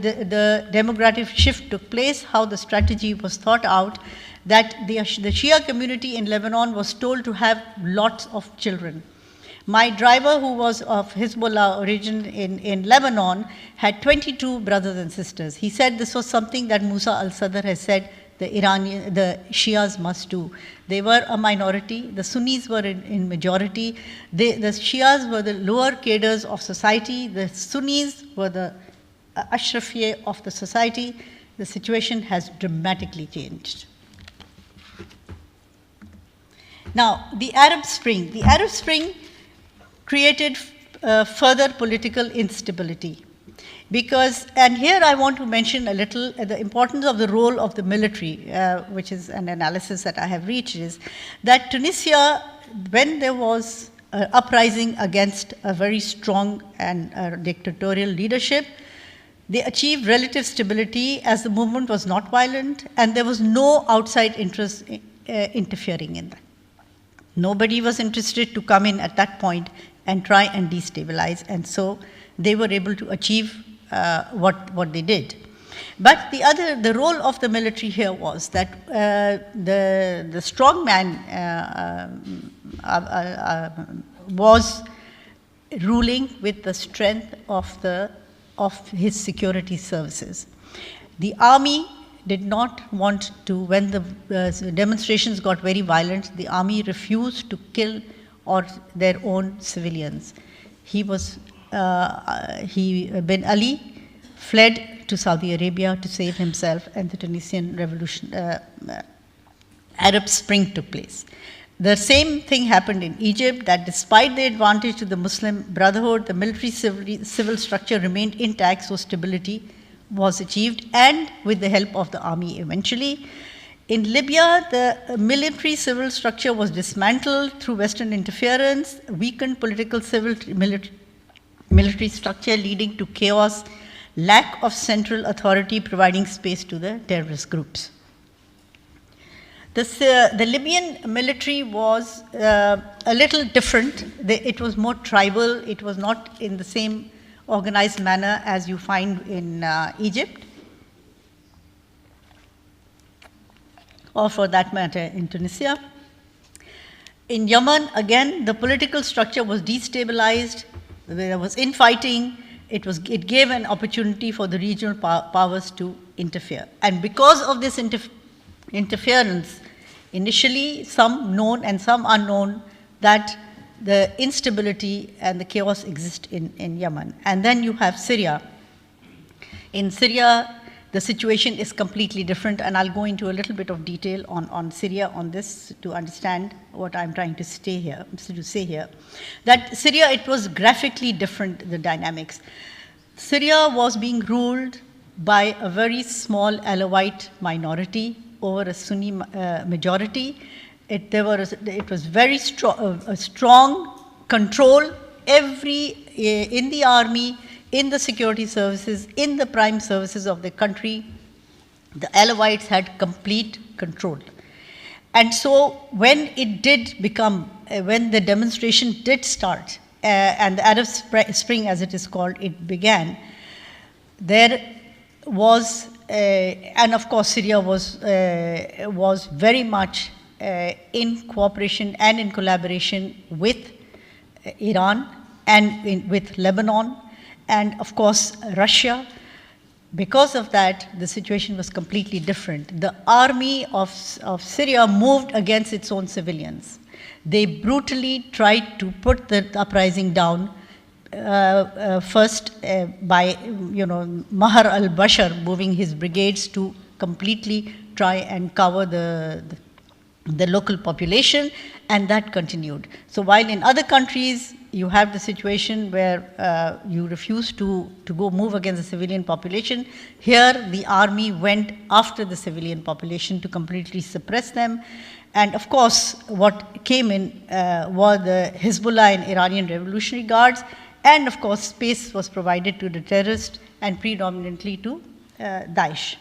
S4: demographic shift took place, how the strategy was thought out, that the Shia community in Lebanon was told to have lots of children. My driver, who was of Hezbollah origin in Lebanon, had 22 brothers and sisters. He said this was something that Musa al-Sadr has said the Shias must do. They were a minority. The Sunnis were in majority. The Shias were the lower cadres of society. The Sunnis were the Ashrafiyeh of the society. The situation has dramatically changed. Now, the Arab Spring. The Arab Spring created further political instability. And here I want to mention a little the importance of the role of the military, which is an analysis that I have reached, is that Tunisia, when there was an uprising against a very strong and dictatorial leadership, they achieved relative stability as the movement was not violent and there was no outside interest interfering in that. Nobody was interested to come in at that point and try and destabilize, and so they were able to achieve what they did. But the role of the military here was that the strong man was ruling with the strength of his security services. The army did not want to, when the demonstrations got very violent, the army refused to kill their own civilians. Bin Ali fled to Saudi Arabia to save himself, and the Tunisian Revolution, Arab Spring took place. The same thing happened in Egypt, that despite the advantage to the Muslim Brotherhood, the military civil structure remained intact, so stability was achieved, and with the help of the army eventually. In Libya, the military civil structure was dismantled through Western interference, weakened political military structure, leading to chaos, lack of central authority, providing space to the terrorist groups. The Libyan military was a little different. It was more tribal. It was not in the same organized manner as you find in Egypt, or for that matter in Tunisia. In Yemen, again, the political structure was destabilized. There was infighting. It gave an opportunity for the regional powers to interfere. And because of this interference, initially some known and some unknown, that the instability and the chaos exist in Yemen. And then you have Syria. In Syria, the situation is completely different, and I'll go into a little bit of detail on Syria on this to understand what I'm trying to say here. That Syria, it was graphically different, the dynamics. Syria was being ruled by a very small Alawite minority over a Sunni majority. It was very strong control in the army, in the security services, in the prime services of the country. The Alawites had complete control. And so when it did become, when the demonstration did start, and the Arab Spring, as it is called, it began, there was, and of course Syria was very much in cooperation and in collaboration with Iran and with Lebanon, and of course Russia. Because of that, the situation was completely different. The army of Syria moved against its own civilians. They brutally tried to put the uprising down, first by Maher al-Bashar moving his brigades to completely try and cover the local population, and that continued. So while in other countries you have the situation where you refuse to move against the civilian population, here the army went after the civilian population to completely suppress them. And of course, what came in were the Hezbollah and Iranian Revolutionary Guards, and of course space was provided to the terrorists and predominantly to Daesh.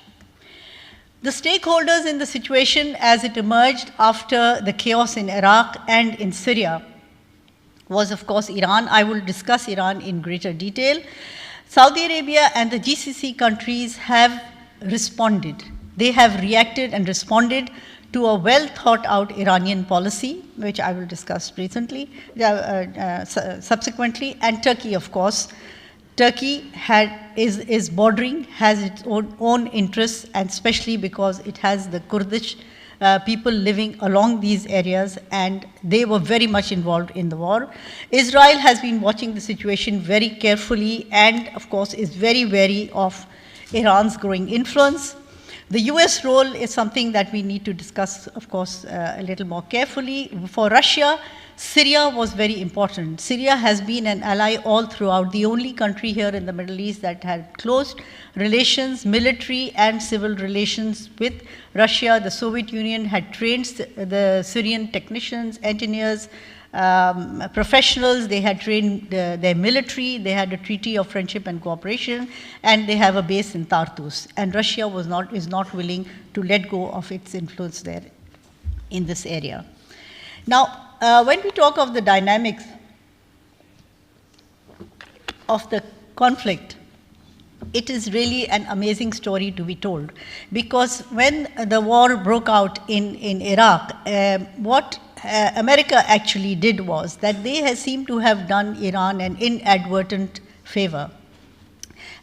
S4: The stakeholders in the situation as it emerged after the chaos in Iraq and in Syria was of course Iran. I will discuss Iran in greater detail. Saudi Arabia and the GCC countries have responded. They have reacted and responded to a well thought out Iranian policy, which I will discuss subsequently, and Turkey, of course. Turkey is bordering, has its own interests, and especially because it has the Kurdish people living along these areas, and they were very much involved in the war. Israel has been watching the situation very carefully and, of course, is very wary of Iran's growing influence. The US role is something that we need to discuss, of course, a little more carefully. For Russia, Syria was very important. Syria has been an ally all throughout, the only country here in the Middle East that had close relations, military and civil relations with Russia. The Soviet Union had trained the Syrian technicians, engineers, professionals. They had trained their military. They had a treaty of friendship and cooperation, and they have a base in Tartus. And Russia is not willing to let go of its influence there in this area. Now, when we talk of the dynamics of the conflict, it is really an amazing story to be told, because when the war broke out in Iraq, what America actually did was that they seemed to have done Iran an inadvertent favor.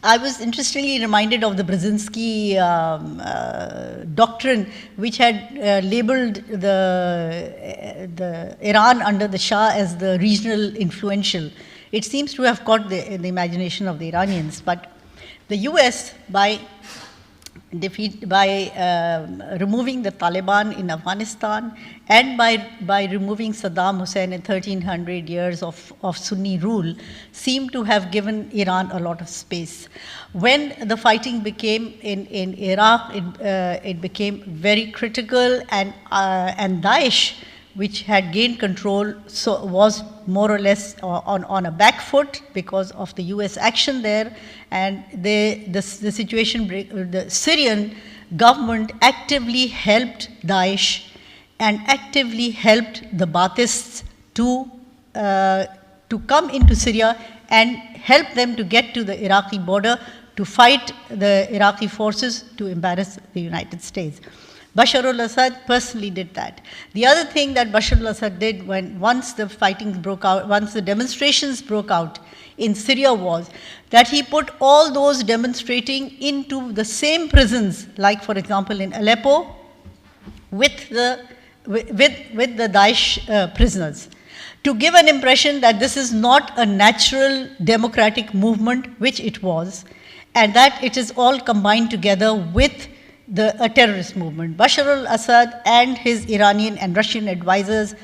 S4: I was interestingly reminded of the Brzezinski doctrine, which had labeled the Iran under the Shah as the regional influential. It seems to have caught the imagination of the Iranians, but the US, by removing the Taliban in Afghanistan and by removing Saddam Hussein in 1300 years of Sunni rule, seemed to have given Iran a lot of space. When the fighting became in Iraq, it became very critical, and Daesh, which had gained control, was more or less on a back foot because of the US action there, and the situation, the Syrian government actively helped Daesh and actively helped the Baathists to come into Syria and help them to get to the Iraqi border to fight the Iraqi forces to embarrass the United States. Bashar al-Assad personally did that. The other thing that Bashar al-Assad did once the fighting broke out, once the demonstrations broke out in Syria, was that he put all those demonstrating into the same prisons, like for example in Aleppo, with the Daesh prisoners, to give an impression that this is not a natural democratic movement, which it was, and that it is all combined together with a terrorist movement. Bashar al-Assad and his Iranian and Russian advisors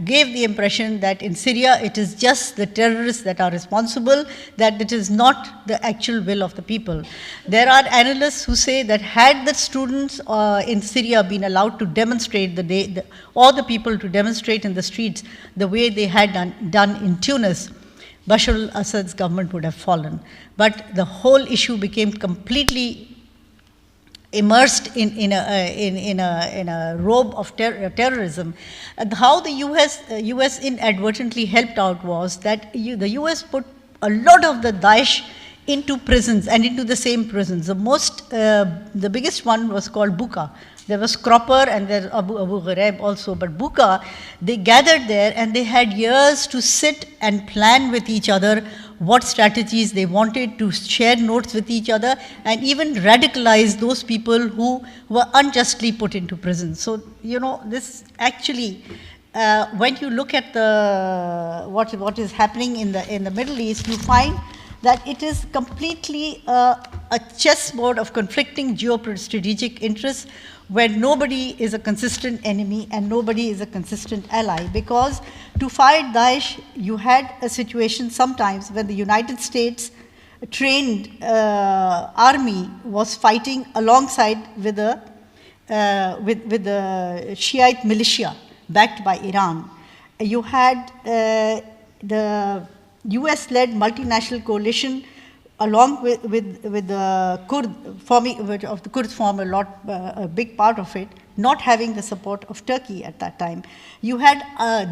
S4: gave the impression that in Syria it is just the terrorists that are responsible, that it is not the actual will of the people. There are analysts who say that had the students in Syria been allowed to demonstrate or the people to demonstrate in the streets the way they had done in Tunis, Bashar al-Assad's government would have fallen. But the whole issue became completely immersed in a robe of terrorism. And how the US inadvertently helped out was that the US put a lot of the Daesh into prisons and into the same prisons. The biggest one was called Buka. There was Cropper and there Abu Ghraib also, but Buka, they gathered there and they had years to sit and plan with each other what strategies they wanted, to share notes with each other, and even radicalize those people who were unjustly put into prison. So, this actually, when you look at what is happening in the Middle East, you find that it is completely a chessboard of conflicting geostrategic interests, where nobody is a consistent enemy and nobody is a consistent ally. Because to fight Daesh, you had a situation sometimes when the United States trained army was fighting alongside with the Shiite militia backed by Iran. You had the US-led multinational coalition along with the Kurds form a big part of it, not having the support of Turkey at that time. You had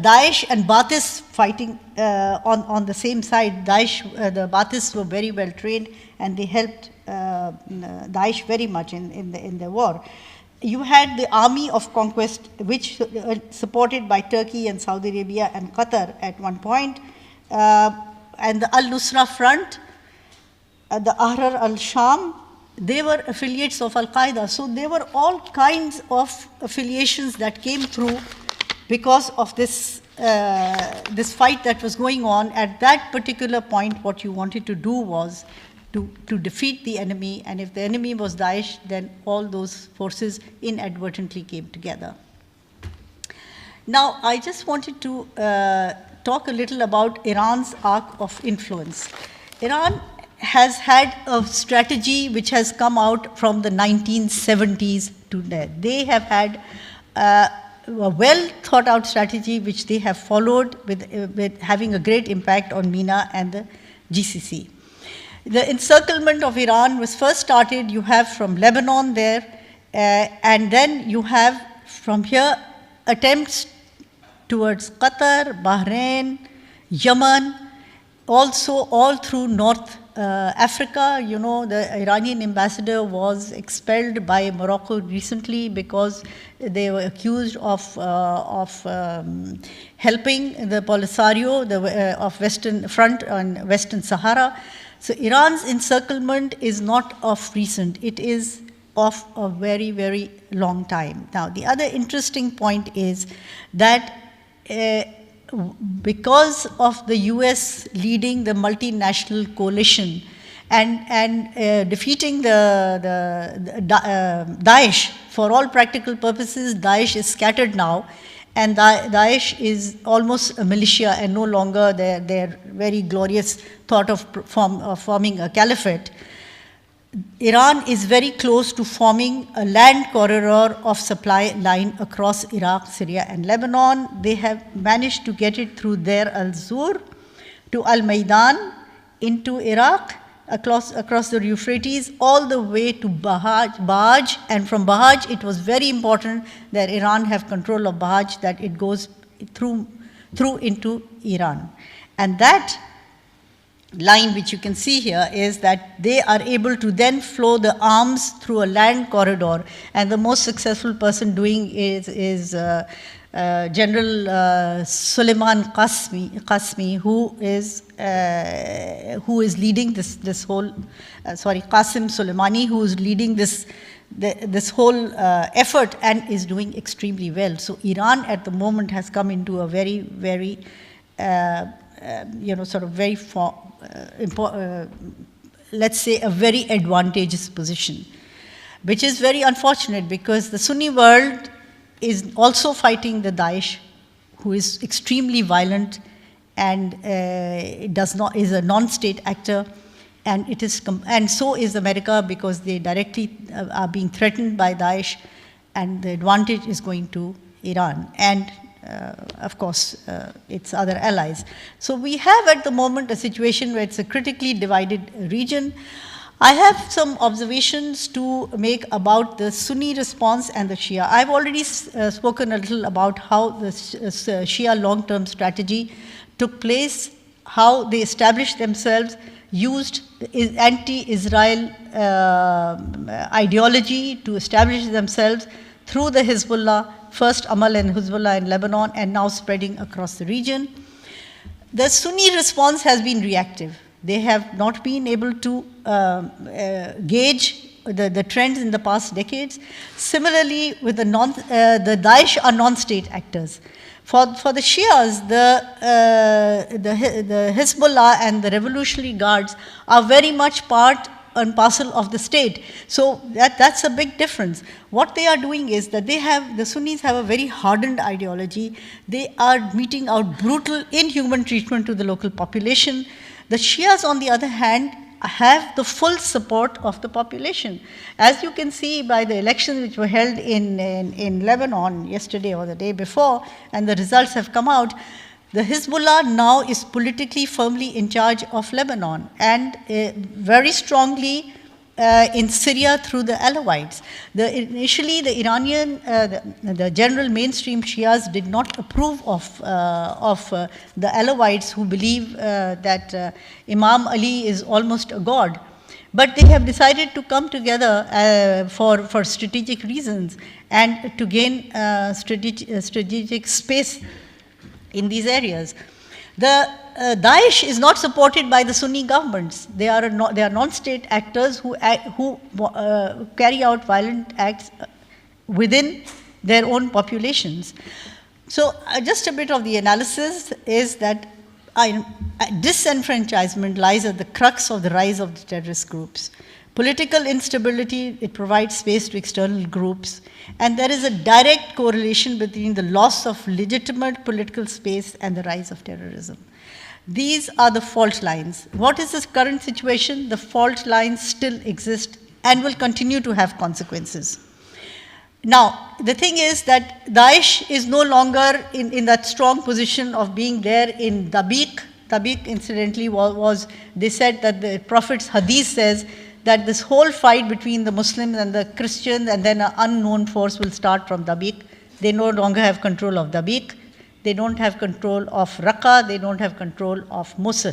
S4: Daesh and Baathists fighting on the same side. The Baathists were very well trained and they helped Daesh very much in the war. You had the army of conquest, which supported by Turkey and Saudi Arabia and Qatar at one point, and the Al-Nusra Front, the Ahrar al-Sham, they were affiliates of Al-Qaeda. So there were all kinds of affiliations that came through because of this fight that was going on. At that particular point, what you wanted to do was to defeat the enemy, and if the enemy was Daesh, then all those forces inadvertently came together. Now, I just wanted to talk a little about Iran's arc of influence. Iran has had a strategy which has come out from the 1970s to there. They have had a well thought out strategy which they have followed with having a great impact on MENA and the GCC. The encirclement of Iran was first started, you have from Lebanon there, and then you have from here attempts towards Qatar, Bahrain, Yemen, also all through North Africa. The Iranian ambassador was expelled by Morocco recently because they were accused of helping the Polisario of Western Front on Western Sahara. So Iran's encirclement is not of recent, it is of a very, very long time. Now, the other interesting point is that because of the US leading the multinational coalition and defeating the Daesh, for all practical purposes, Daesh is scattered now, and Daesh is almost a militia and no longer their very glorious thought of forming a caliphate. Iran is very close to forming a land corridor of supply line across Iraq, Syria, and Lebanon. They have managed to get it through Deir al-Zur to Al-Maidan into Iraq across the Euphrates, all the way to Bahaj, and from Bahaj it was very important that Iran have control of Bahaj, that it goes through into Iran. And that line which you can see here is that they are able to then flow the arms through a land corridor, and the most successful person doing is General Suleiman Qasmi, who is leading this whole, Qasim Soleimani, who is leading this whole effort and is doing extremely well. So Iran at the moment has come into a very, very, let's say a very advantageous position, which is very unfortunate because the Sunni world is also fighting the Daesh, who is extremely violent and is a non-state actor, and and so is America, because they directly are being threatened by Daesh, and the advantage is going to Iran and of course its other allies. So we have at the moment a situation where it's a critically divided region. I have some observations to make about the Sunni response and the Shia. I've already spoken a little about how the Shia long-term strategy took place, how they established themselves, used anti-Israel ideology to establish themselves through the Hezbollah, first Amal and Hezbollah in Lebanon, and now spreading across the region. The Sunni response has been reactive. They have not been able to gauge the trends in the past decades. Similarly, with the Daesh are non-state actors. For the Shias, the Hezbollah and the Revolutionary Guards are very much part and parcel of the state. So that's a big difference. What they are doing is that the Sunnis have a very hardened ideology. They are meting out brutal, inhuman treatment to the local population. The Shias, on the other hand, have the full support of the population. As you can see by the elections which were held in Lebanon yesterday or the day before, and the results have come out, the Hezbollah now is politically firmly in charge of Lebanon and very strongly in Syria through the Alawites. Initially, the Iranian, the general mainstream Shias did not approve of the Alawites, who believe that Imam Ali is almost a god. But they have decided to come together for strategic reasons and to gain strategic space in these areas. The Daesh is not supported by the Sunni governments. They are non-state actors who carry out violent acts within their own populations. So just a bit of the analysis is that disenfranchisement lies at the crux of the rise of the terrorist groups. Political instability, it provides space to external groups, and there is a direct correlation between the loss of legitimate political space and the rise of terrorism. These are the fault lines. What is the current situation? The fault lines still exist and will continue to have consequences. Now, the thing is that Daesh is no longer in that strong position of being there in Dabiq. Dabiq, incidentally, they said that the Prophet's hadith says that this whole fight between the Muslims and the Christians and then an unknown force will start from Dabiq. They no longer have control of Dabiq. They don't have control of Raqqa. They don't have control of Mosul.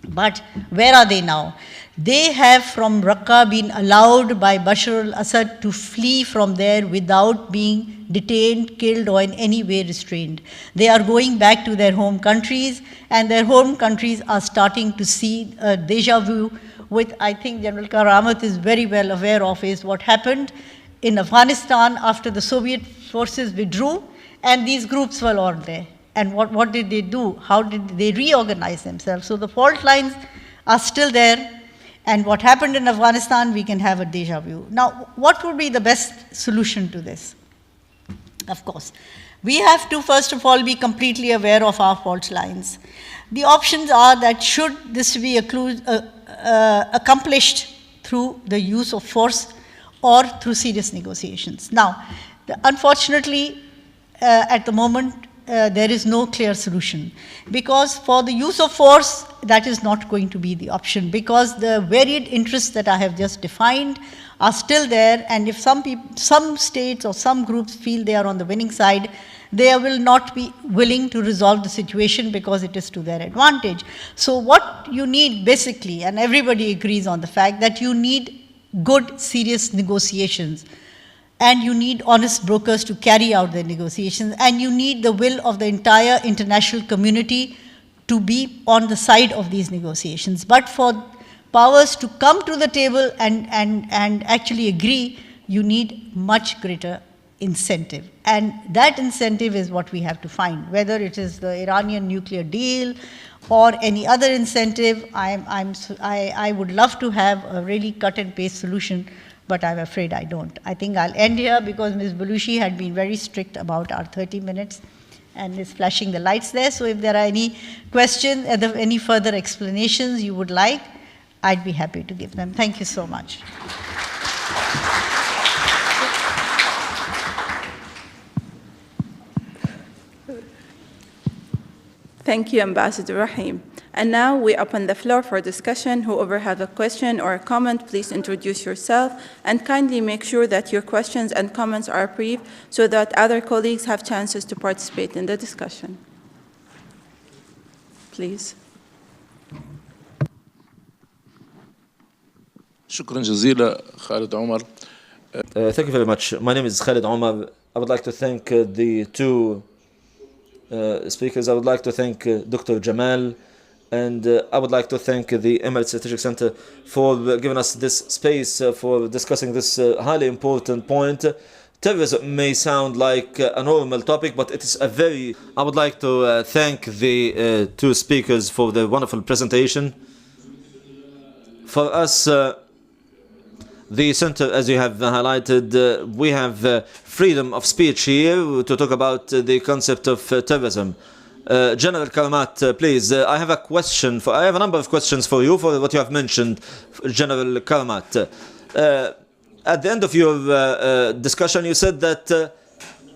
S4: But where are they now? They have from Raqqa been allowed by Bashar al-Assad to flee from there without being detained, killed, or in any way restrained. They are going back to their home countries, and their home countries are starting to see a deja vu, which I think General Karamat is very well aware of, is what happened in Afghanistan after the Soviet forces withdrew, and these groups were all there. And what did they do? How did they reorganize themselves? So the fault lines are still there, and what happened in Afghanistan, we can have a deja vu. Now, what would be the best solution to this? Of course, we have to first of all be completely aware of our fault lines. The options are that should this be accomplished through the use of force or through serious negotiations. Now, unfortunately, at the moment, there is no clear solution. Because for the use of force, that is not going to be the option, because the varied interests that I have just defined are still there, and if some states or some groups feel they are on the winning side, they will not be willing to resolve the situation because it is to their advantage. So what you need basically, and everybody agrees on the fact that you need good, serious negotiations, and you need honest brokers to carry out the negotiations, and you need the will of the entire international community to be on the side of these negotiations. But for powers to come to the table and actually agree, you need much greater incentive. And that incentive is what we have to find, whether it is the Iranian nuclear deal or any other incentive. I would love to have a really cut and paste solution, but I'm afraid I don't. I think I'll end here because Ms. Belushi had been very strict about our 30 minutes and is flashing the lights there. So if there are any questions, any further explanations you would like, I'd be happy to give them. Thank you so much.
S1: Thank you, Ambassador Rahim. And now we open the floor for discussion. Whoever has a question or a comment, please introduce yourself and kindly make sure that your questions and comments are brief so that other colleagues have chances to participate in the discussion. Please.
S5: شكرا جزيلا خالد عمر.
S6: Thank you very much. My name is Khalid Omar. I would like to thank the two speakers. I would like to thank Dr. Jamal, and I would like to thank the Emirates Strategic Center for giving us this space for discussing this highly important point. Terrorism may sound like a normal topic, but it is a very... I would like to thank the two speakers for the wonderful presentation. For us, the center, as you have highlighted, we have freedom of speech here to talk about the concept of terrorism. General Karamat, please, I have a question. I have a number of questions for you for what you have mentioned, General Karamat. At the end of your discussion, you said that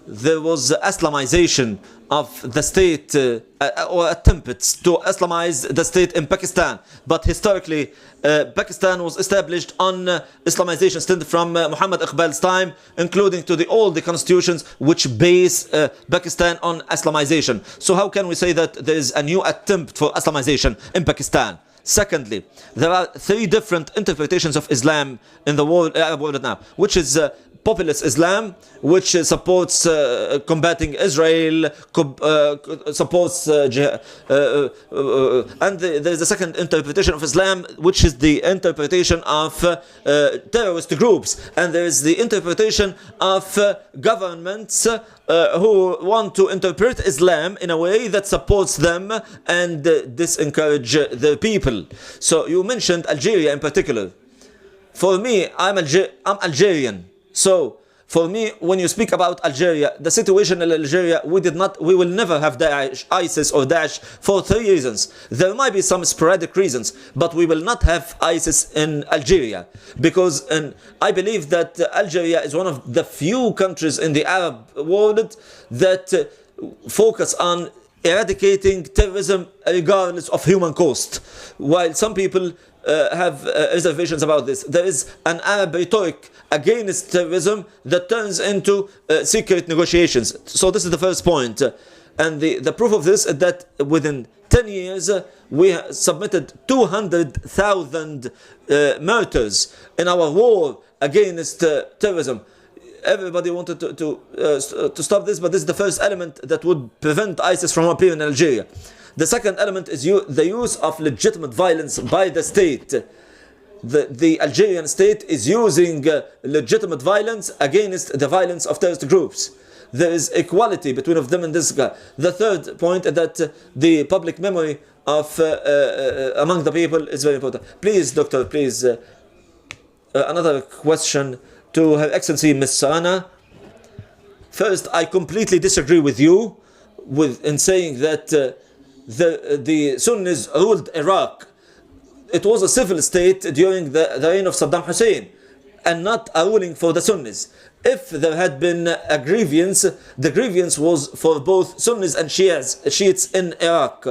S6: there was Islamization of the state or attempts to Islamize the state in Pakistan. But historically, Pakistan was established on Islamization stemmed from Muhammad Iqbal's time, including to all the constitutions which base Pakistan on Islamization. So how can we say that there is a new attempt for Islamization in Pakistan? Secondly, there are three different interpretations of Islam in the world, Arab world now, which is populist Islam, which supports combating Israel, supports jihad, and there is a second interpretation of Islam, which is the interpretation of terrorist groups, and there is the interpretation of governments who want to interpret Islam in a way that supports them and disencourage the people. So you mentioned Algeria in particular. For me, I'm Algerian. So, for me, when you speak about Algeria, the situation in Algeria, we will never have Daesh, ISIS or Daesh for three reasons. There might be some sporadic reasons, but we will not have ISIS in Algeria. Because I believe that Algeria is one of the few countries in the Arab world that focus on eradicating terrorism regardless of human cost. While some people have reservations about this. There is an Arab rhetoric against terrorism that turns into secret negotiations. So this is the first point. And the proof of this is that within 10 years, we submitted 200,000 murders in our war against terrorism. Everybody wanted to stop this, but this is the first element that would prevent ISIS from appearing in Algeria. The second element is the use of legitimate violence by the state. The Algerian state is using legitimate violence against the violence of terrorist groups. There is equality between of them and this guy. The third point is that the public memory of among the people is very important. Please, Doctor, please. Another question to Her Excellency Ms. Sarana. First, I completely disagree with you in saying that the Sunnis ruled Iraq. It was a civil state during the reign of Saddam Hussein. and not a ruling for the Sunnis. If there had been a grievance, the grievance was for both Sunnis and Shiites in Iraq.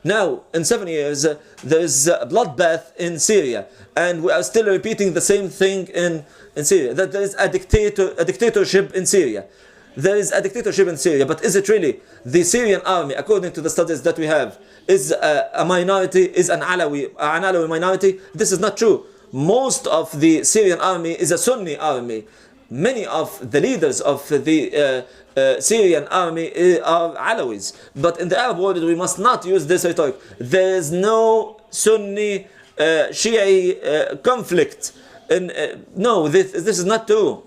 S6: Now, in 7 years, there is a bloodbath in Syria, and we are still repeating the same thing in Syria, that there is a dictatorship in Syria. There is a dictatorship in Syria, but is it really the Syrian army, according to the studies that we have, is a minority, is an Alawi minority? This is not true. Most of the Syrian army is a Sunni army. Many of the leaders of the Syrian army are Alawis. But in the Arab world, we must not use this rhetoric. There is no Sunni Shia conflict. No, this is not true.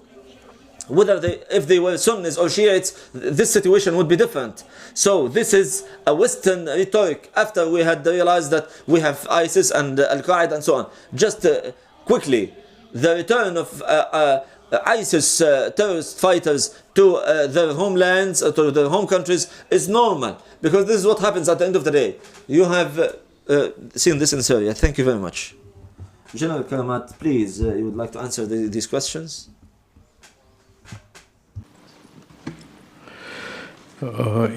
S6: If they were Sunnis or Shiites, this situation would be different. So this is a Western rhetoric after we had realized that we have ISIS and Al-Qaeda and so on. Just quickly, the return of ISIS terrorist fighters to their homelands, to their home countries, is normal, because this is what happens at the end of the day. You have seen this in Syria. Thank you very much. General Karamat, please, you would like to answer these questions?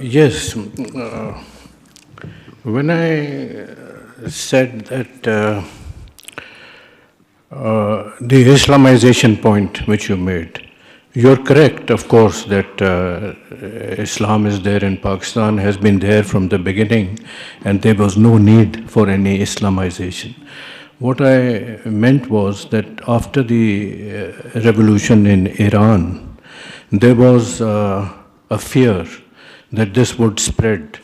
S3: Yes. When I said that the Islamization point which you made, you're correct, of course, that Islam is there in Pakistan, has been there from the beginning, and there was no need for any Islamization. What I meant was that after the revolution in Iran, there was a fear that this would spread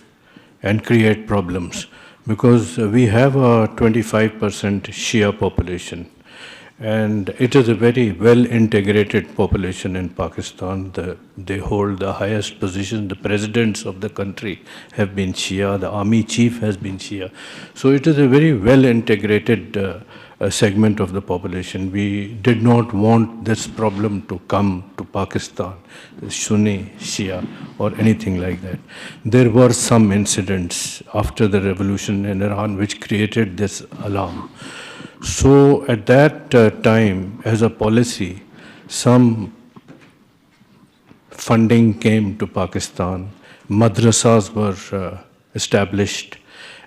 S3: and create problems, because we have a 25% Shia population, and it is a very well integrated population in Pakistan. They hold the highest position. The presidents of the country have been Shia, the army chief has been Shia. So it is a very well integrated segment of the population. We did not want this problem to come to Pakistan, Sunni, Shia, or anything like that. There were some incidents after the revolution in Iran which created this alarm. So at that time, as a policy, some funding came to Pakistan, madrasas were established,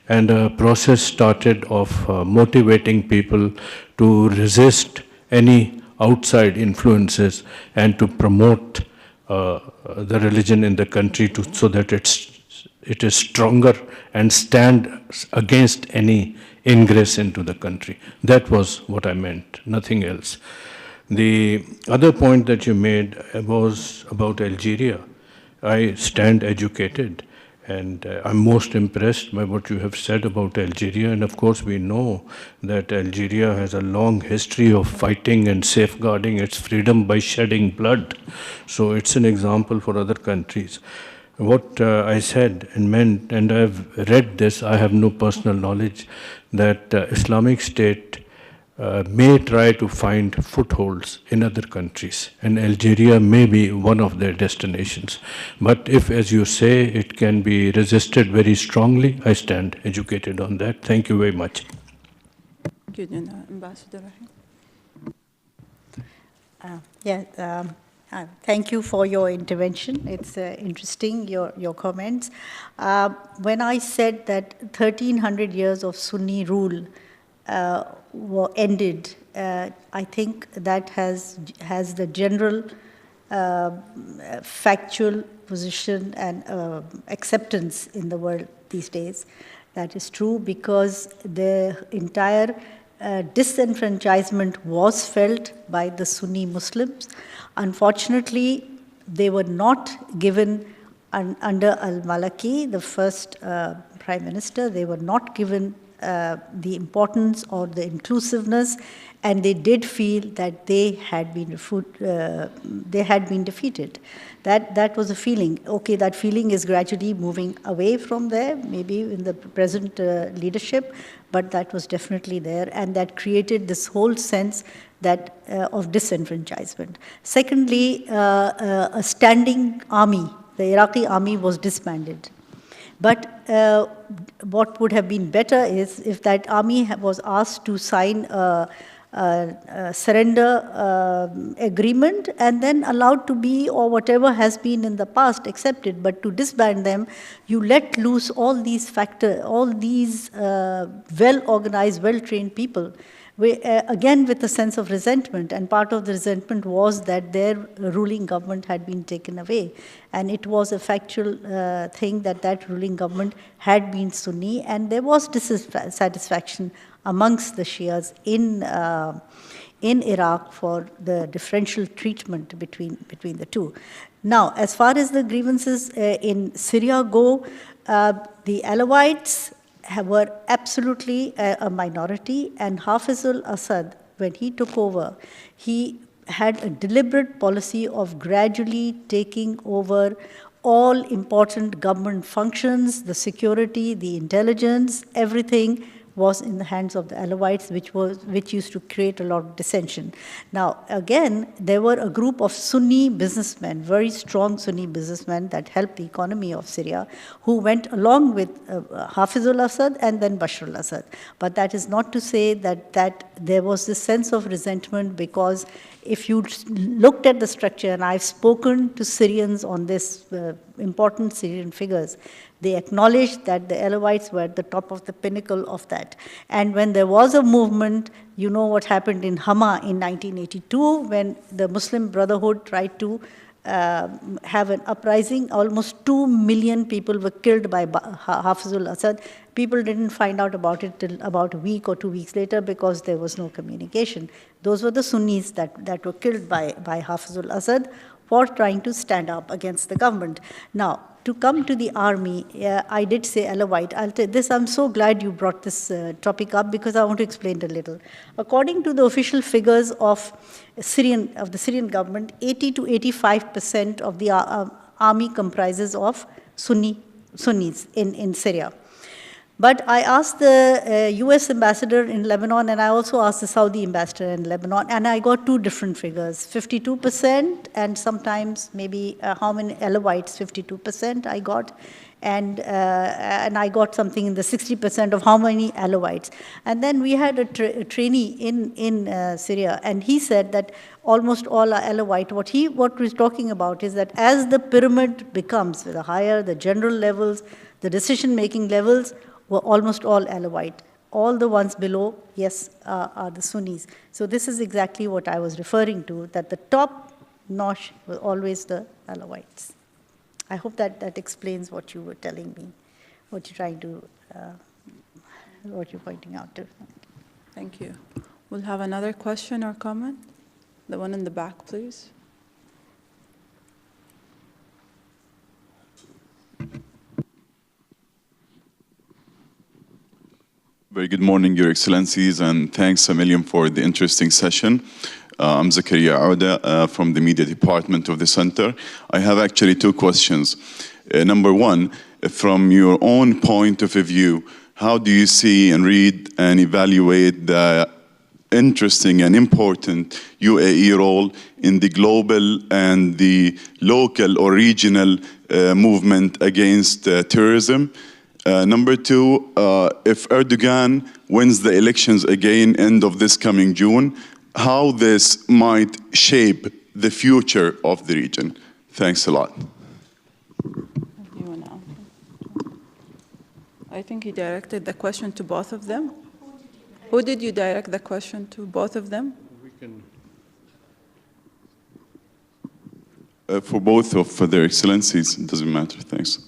S3: and a process started of motivating people to resist any outside influences and to promote the religion in the country so that it is stronger and stand against any ingress into the country. That was what I meant, nothing else. The other point that you made was about Algeria. I stand educated, and I'm most impressed by what you have said about Algeria. And of course, we know that Algeria has a long history of fighting and safeguarding its freedom by shedding blood. So it's an example for other countries. What I said and meant, and I've read this, I have no personal knowledge, that Islamic State may try to find footholds in other countries, and Algeria may be one of their destinations. But if, as you say, it can be resisted very strongly, I stand educated on that. Thank you very much.
S1: Good, Ambassador.
S4: Thank you for your intervention. It's interesting, your comments. When I said that 1,300 years of Sunni rule were ended, I think that has the general factual position and acceptance in the world these days. That is true, because the entire disenfranchisement was felt by the Sunni Muslims. Unfortunately, they were not given under al-Maliki, the first prime minister, they were not given the importance or the inclusiveness, and they did feel that they had been defeated. That was a feeling. Okay, that feeling is gradually moving away from there, maybe in the present leadership, but that was definitely there, and that created this whole sense that of disenfranchisement. Secondly, a standing army, the Iraqi army, was disbanded. But what would have been better is if that army was asked to sign surrender agreement and then allowed to be, or whatever has been in the past, accepted. But to disband them, you let loose all these well-organized, well-trained people, again with a sense of resentment. And part of the resentment was that their ruling government had been taken away. And it was a factual thing that ruling government had been Sunni, and there was dissatisfaction amongst the Shias in Iraq for the differential treatment between the two. Now, as far as the grievances in Syria go, the Alawites were absolutely a minority, and Hafiz al-Assad, when he took over, he had a deliberate policy of gradually taking over all important government functions, the security, the intelligence, everything was in the hands of the Alawites, which used to create a lot of dissension. Now, again, there were a group of Sunni businessmen, very strong Sunni businessmen that helped the economy of Syria, who went along with Hafiz al-Assad and then Bashar al-Assad. But that is not to say that there was this sense of resentment, because if you looked at the structure, and I've spoken to Syrians on this, important Syrian figures, they acknowledged that the Alawites were at the top of the pinnacle of that. And when there was a movement, you know what happened in Hama in 1982, when the Muslim Brotherhood tried to have an uprising. Almost 2 million people were killed by Hafiz al-Assad. People didn't find out about it till about a week or 2 weeks later, because there was no communication. Those were the Sunnis that were killed by Hafiz al-Assad for trying to stand up against the government. Now, to come to the army, I did say Alawite. I'll tell this. I'm so glad you brought this topic up, because I want to explain it a little. According to the official figures of the Syrian government, 80 to 85% of the army comprises of Sunnis in Syria. But I asked the US ambassador in Lebanon, and I also asked the Saudi ambassador in Lebanon, and I got two different figures, 52%, and sometimes maybe how many Alawites, 52% I got, and I got something in the 60% of how many Alawites. And then we had a trainee in Syria, and he said that almost all are Alawite. What he's talking about is that as the pyramid becomes, the higher the general levels, the decision-making levels, were almost all Alawite. All the ones below, yes, are the Sunnis. So this is exactly what I was referring to, that the top notch were always the Alawites. I hope that explains what you were telling me, what you're trying to, what you're pointing out to.
S1: Thank you. We'll have another question or comment. The one in the back, please.
S7: Very good morning, Your Excellencies, and thanks a million for the interesting session. I'm Zakaria Auda from the Media Department of the Center. I have actually two questions. Number one, from your own point of view, how do you see and read and evaluate the interesting and important UAE role in the global and the local or regional movement against terrorism? Number two, if Erdogan wins the elections again end of this coming June, how this might shape the future of the region? Thanks a lot.
S1: I think you directed the question to both of them. Who did you direct the question to? Both of them?
S3: We can.
S7: For both of their excellencies, it doesn't matter. Thanks.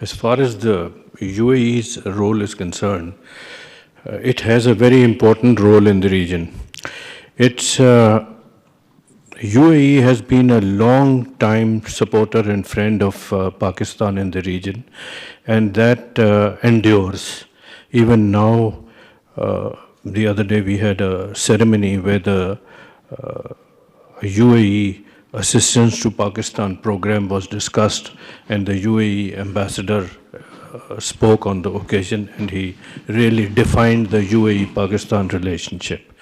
S3: As far as the UAE's role is concerned, it has a very important role in the region. UAE has been a long-time supporter and friend of Pakistan in the region, and that endures. Even now, the other day we had a ceremony where the UAE assistance to Pakistan program was discussed, and the UAE ambassador spoke on the occasion, and he really defined the UAE-Pakistan relationship.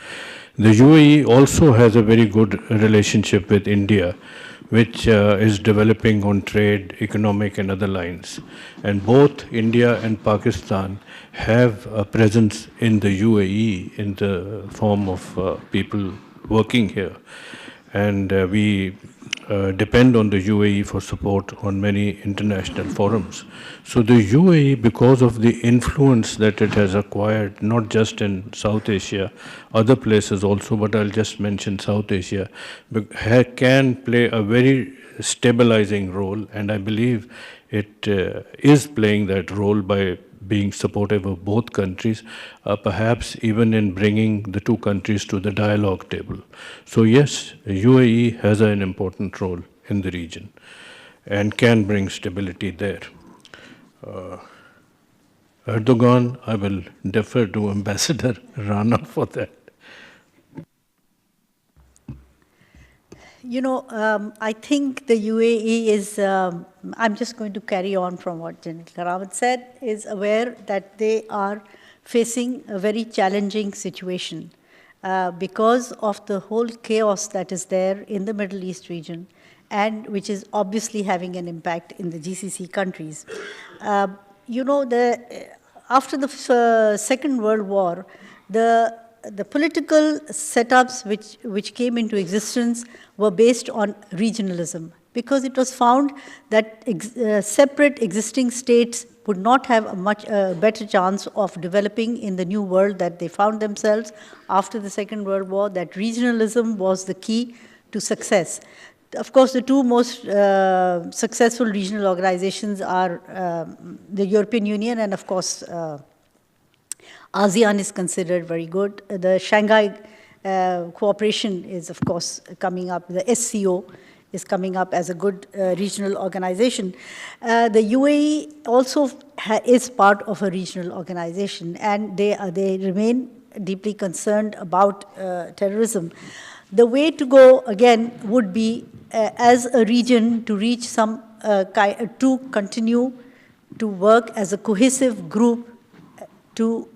S3: The UAE also has a very good relationship with India, which is developing on trade, economic and other lines. And both India and Pakistan have a presence in the UAE in the form of people working here. And we depend on the UAE for support on many international forums. So the UAE, because of the influence that it has acquired, not just in South Asia, other places also, but I'll just mention South Asia, can play a very stabilizing role, and I believe it is playing that role by being supportive of both countries, perhaps even in bringing the two countries to the dialogue table. So yes, UAE has an important role in the region and can bring stability there. Erdogan, I will defer to Ambassador Rana for that.
S4: You know, I think the UAE is, I'm just going to carry on from what General Karawat said, is aware that they are facing a very challenging situation because of the whole chaos that is there in the Middle East region, and which is obviously having an impact in the GCC countries. You know, after the Second World War, the political setups which came into existence were based on regionalism, because it was found that separate existing states would not have a much better chance of developing in the new world that they found themselves after the Second World War, that regionalism was the key to success. Of course, the two most successful regional organizations are the European Union and, of course, ASEAN is considered very good. The Shanghai cooperation is, of course, coming up. The SCO is coming up as a good regional organization. The UAE also is part of a regional organization, and they remain deeply concerned about terrorism. The way to go, again, would be as a region to reach some, to continue to work as a cohesive group to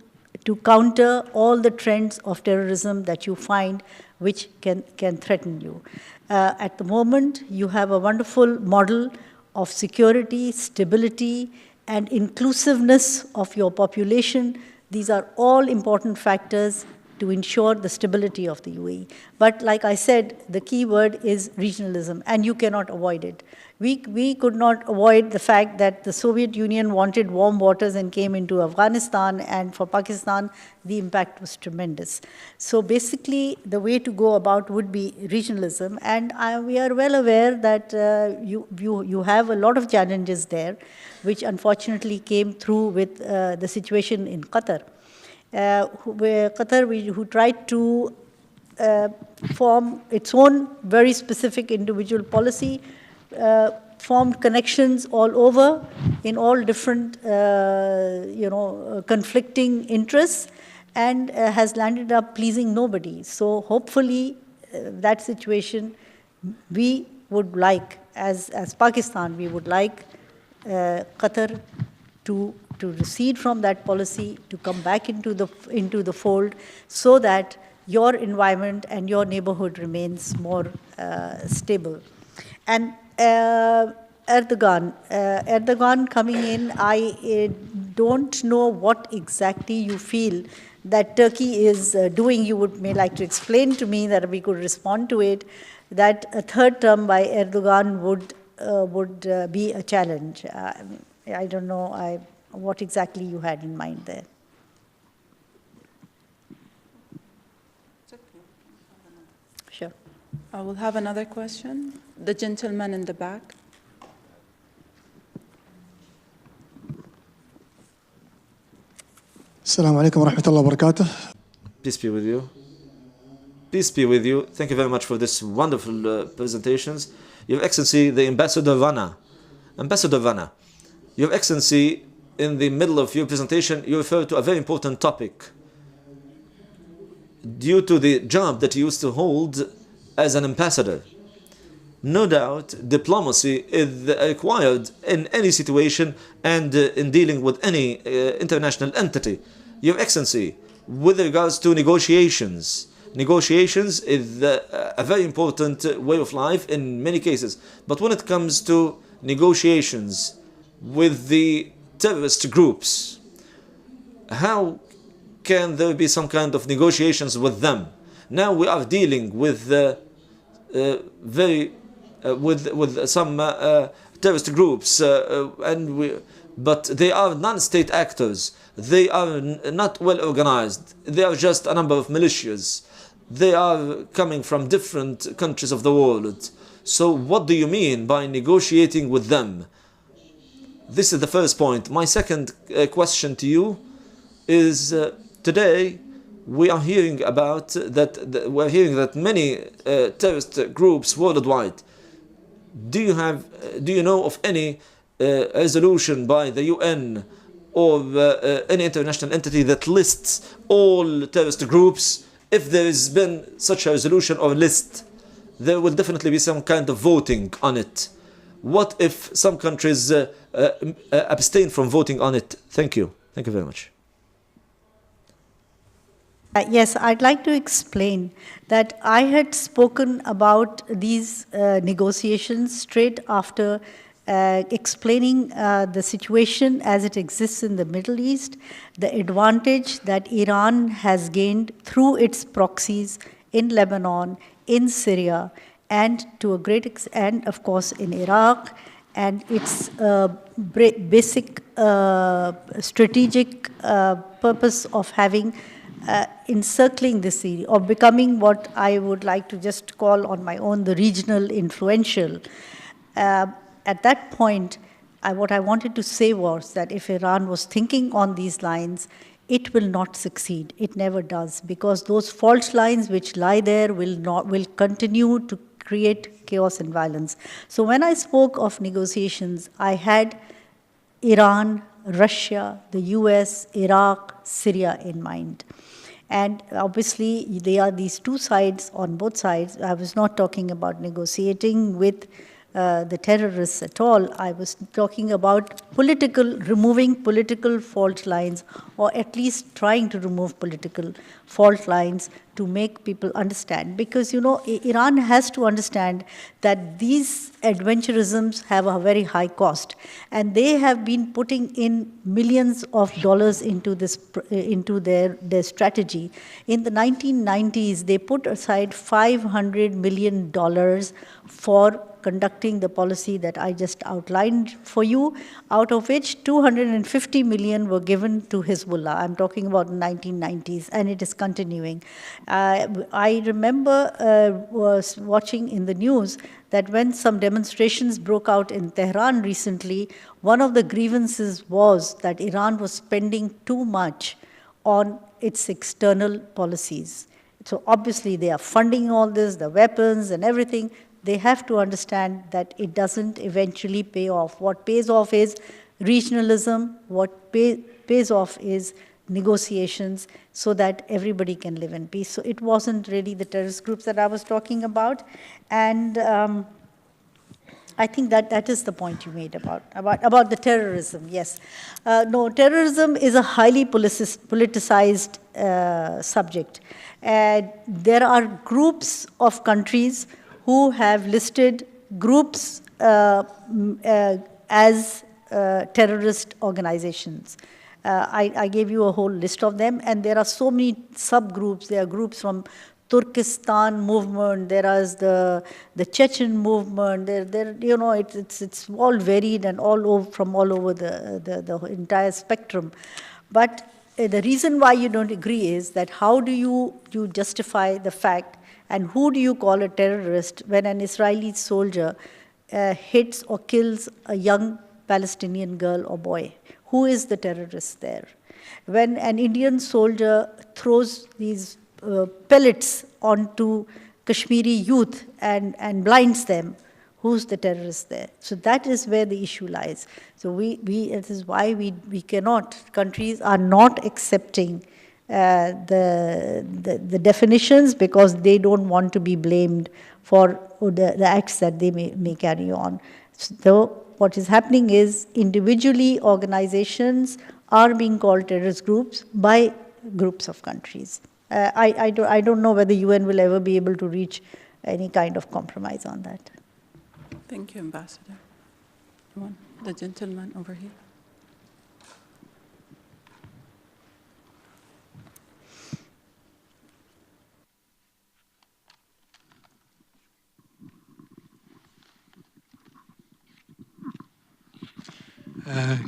S4: counter all the trends of terrorism that you find which can threaten you. At the moment, you have a wonderful model of security, stability, and inclusiveness of your population. These are all important factors to ensure the stability of the UAE. But like I said, the key word is regionalism, and you cannot avoid it. We could not avoid the fact that the Soviet Union wanted warm waters and came into Afghanistan, and for Pakistan, the impact was tremendous. So basically, the way to go about would be regionalism, and we are well aware that you have a lot of challenges there, which unfortunately came through with the situation in Qatar. Where Qatar, who tried to form its own very specific individual policy, formed connections all over in all different, conflicting interests, and has landed up pleasing nobody. So hopefully that situation, we would like, as Pakistan, we would like Qatar to recede from that policy, to come back into the fold, so that your environment and your neighborhood remains more stable. And Erdogan coming in, I don't know what exactly you feel that Turkey is doing. You may like to explain to me, that we could respond to it, that a third term by Erdogan would be a challenge. I don't know what exactly you had in mind there. Sure.
S1: I will have another question. The gentleman in the back.
S8: Assalamu alaikum wa rahmatullahi wa barakatuh.
S6: Peace be with you. Peace be with you. Thank you very much for this wonderful presentations. Your Excellency, the Ambassador Rana. Ambassador Rana, Your Excellency, in the middle of your presentation, you referred to a very important topic. Due to the job that you used to hold as an ambassador, no doubt diplomacy is required in any situation and in dealing with any international entity. Your Excellency, with regards to negotiations, negotiations is a very important way of life in many cases. But when it comes to negotiations with the terrorist groups, how can there be some kind of negotiations with them? Now we are dealing with with some terrorist groups, but they are non-state actors. They are not well organized. They are just a number of militias. They are coming from different countries of the world. So what do you mean by negotiating with them? This is the first point. My second question to you is today we are hearing about that. We're hearing that many terrorist groups worldwide. Do you know of any resolution by the UN or any international entity that lists all terrorist groups? If there has been such a resolution or list, there will definitely be some kind of voting on it. What if some countries abstain from voting on it? Thank you. Thank you very much.
S4: Yes, I'd like to explain that I had spoken about these negotiations straight after explaining the situation as it exists in the Middle East, the advantage that Iran has gained through its proxies in Lebanon, in Syria, and to a great extent, of course, in Iraq, and its basic strategic purpose of having encircling the sea, or becoming what I would like to just call on my own the regional influential. At that point, what I wanted to say was that if Iran was thinking on these lines, it will not succeed. It never does, because those fault lines which lie there will continue to create chaos and violence. So when I spoke of negotiations, I had Iran, Russia, the US, Iraq, Syria in mind. And obviously, there are these two sides on both sides. I was not talking about negotiating with the terrorists at all. I was talking about removing political fault lines, or at least trying to remove political fault lines to make people understand. Because, you know, Iran has to understand that these adventurisms have a very high cost. And they have been putting in millions of dollars into this, into their strategy. In the 1990s, they put aside $500 million for conducting the policy that I just outlined for you, out of which 250 million were given to Hezbollah. I'm talking about the 1990s, and it is continuing. I remember was watching in the news that when some demonstrations broke out in Tehran recently, one of the grievances was that Iran was spending too much on its external policies. So obviously they are funding all this, the weapons and everything. They have to understand that it doesn't eventually pay off. What pays off is regionalism. What pays off is negotiations, so that everybody can live in peace. So it wasn't really the terrorist groups that I was talking about. And I think that is the point you made about the terrorism, yes. No, terrorism is a highly politicized subject. There are groups of countries who have listed groups as terrorist organizations. I gave you a whole list of them, and there are so many subgroups. There are groups from Turkestan movement. There is the Chechen movement. You know, it's all varied and from all over the entire spectrum. But the reason why you don't agree is that how do you justify the fact, and who do you call a terrorist when an Israeli soldier hits or kills a young Palestinian girl or boy? Who is the terrorist there? When an Indian soldier throws these pellets onto Kashmiri youth and blinds them, who's the terrorist there? So that is where the issue lies. So it is why we cannot, countries are not accepting the definitions, because they don't want to be blamed for the acts that they may carry on. So what is happening is individually organizations are being called terrorist groups by groups of countries. I don't know whether UN will ever be able to reach any kind of compromise on that.
S1: Thank you, Ambassador. The gentleman over here.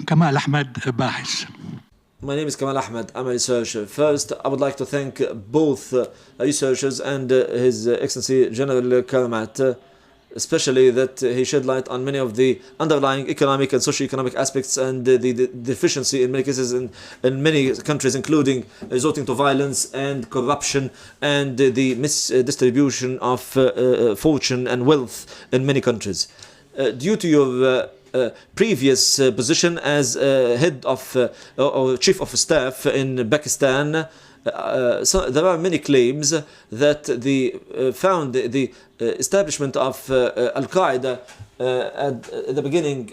S9: Kamal Ahmed, باحث.
S6: My name is Kamal Ahmed. I'm a researcher. First, I would like to thank both researchers and His Excellency General Karamat, especially that he shed light on many of the underlying economic and socio-economic aspects and the deficiency in many cases in many countries, including resorting to violence and corruption and the misdistribution of fortune and wealth in many countries. Due to your previous position as head of or chief of staff in Pakistan, so there are many claims that found the establishment of Al-Qaeda at the beginning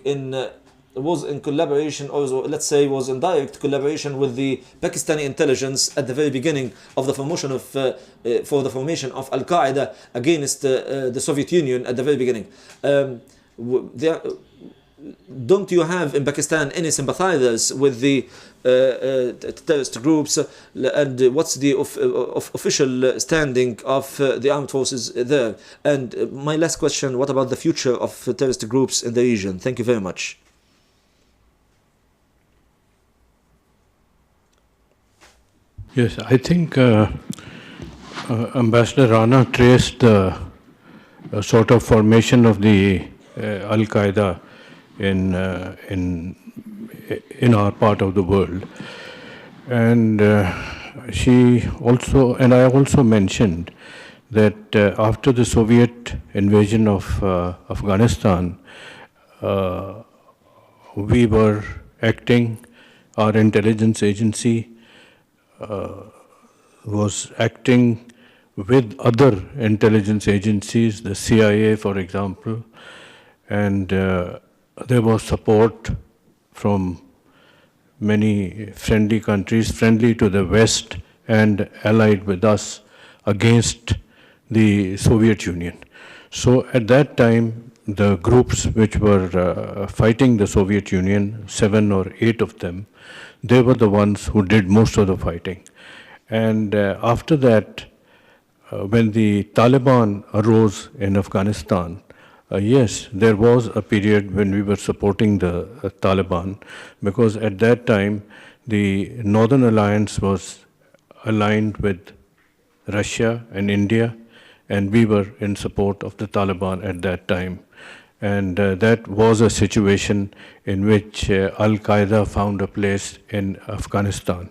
S6: was in collaboration, or let's say was in direct collaboration with the Pakistani intelligence at the very beginning of the formation of for the formation of Al-Qaeda against the Soviet Union at the very beginning. Don't you have in Pakistan any sympathizers with the terrorist groups, and what's the official standing of the armed forces there? And my last question, what about the future of terrorist groups in the region? Thank you very much.
S3: Yes, I think Ambassador Rana traced the sort of formation of the Al-Qaeda in our part of the world, and she also, and I also mentioned that after the Soviet invasion of Afghanistan, we were acting, our intelligence agency was acting with other intelligence agencies, the CIA, for example, and there was support from many friendly countries, friendly to the West and allied with us against the Soviet Union. So at that time, the groups which were fighting the Soviet Union, 7 or 8 of them, they were the ones who did most of the fighting. And after that, when the Taliban arose in Afghanistan, yes, there was a period when we were supporting the Taliban, because at that time the Northern Alliance was aligned with Russia and India, and we were in support of the Taliban at that time. And that was a situation in which Al-Qaeda found a place in Afghanistan.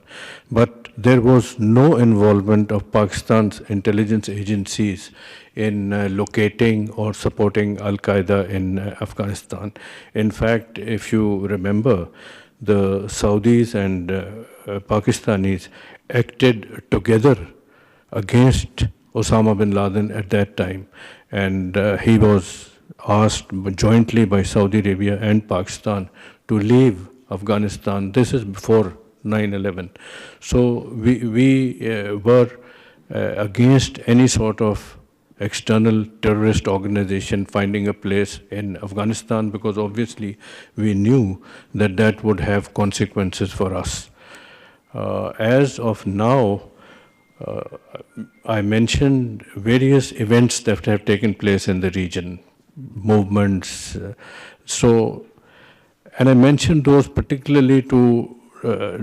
S3: But there was no involvement of Pakistan's intelligence agencies in locating or supporting Al-Qaeda in Afghanistan. In fact, if you remember, the Saudis and Pakistanis acted together against Osama bin Laden at that time, and he was asked jointly by Saudi Arabia and Pakistan to leave Afghanistan. This is before 9/11. So we were against any sort of external terrorist organization finding a place in Afghanistan, because obviously we knew that that would have consequences for us. As of now, I mentioned various events that have taken place in the region, movements. And I mentioned those particularly to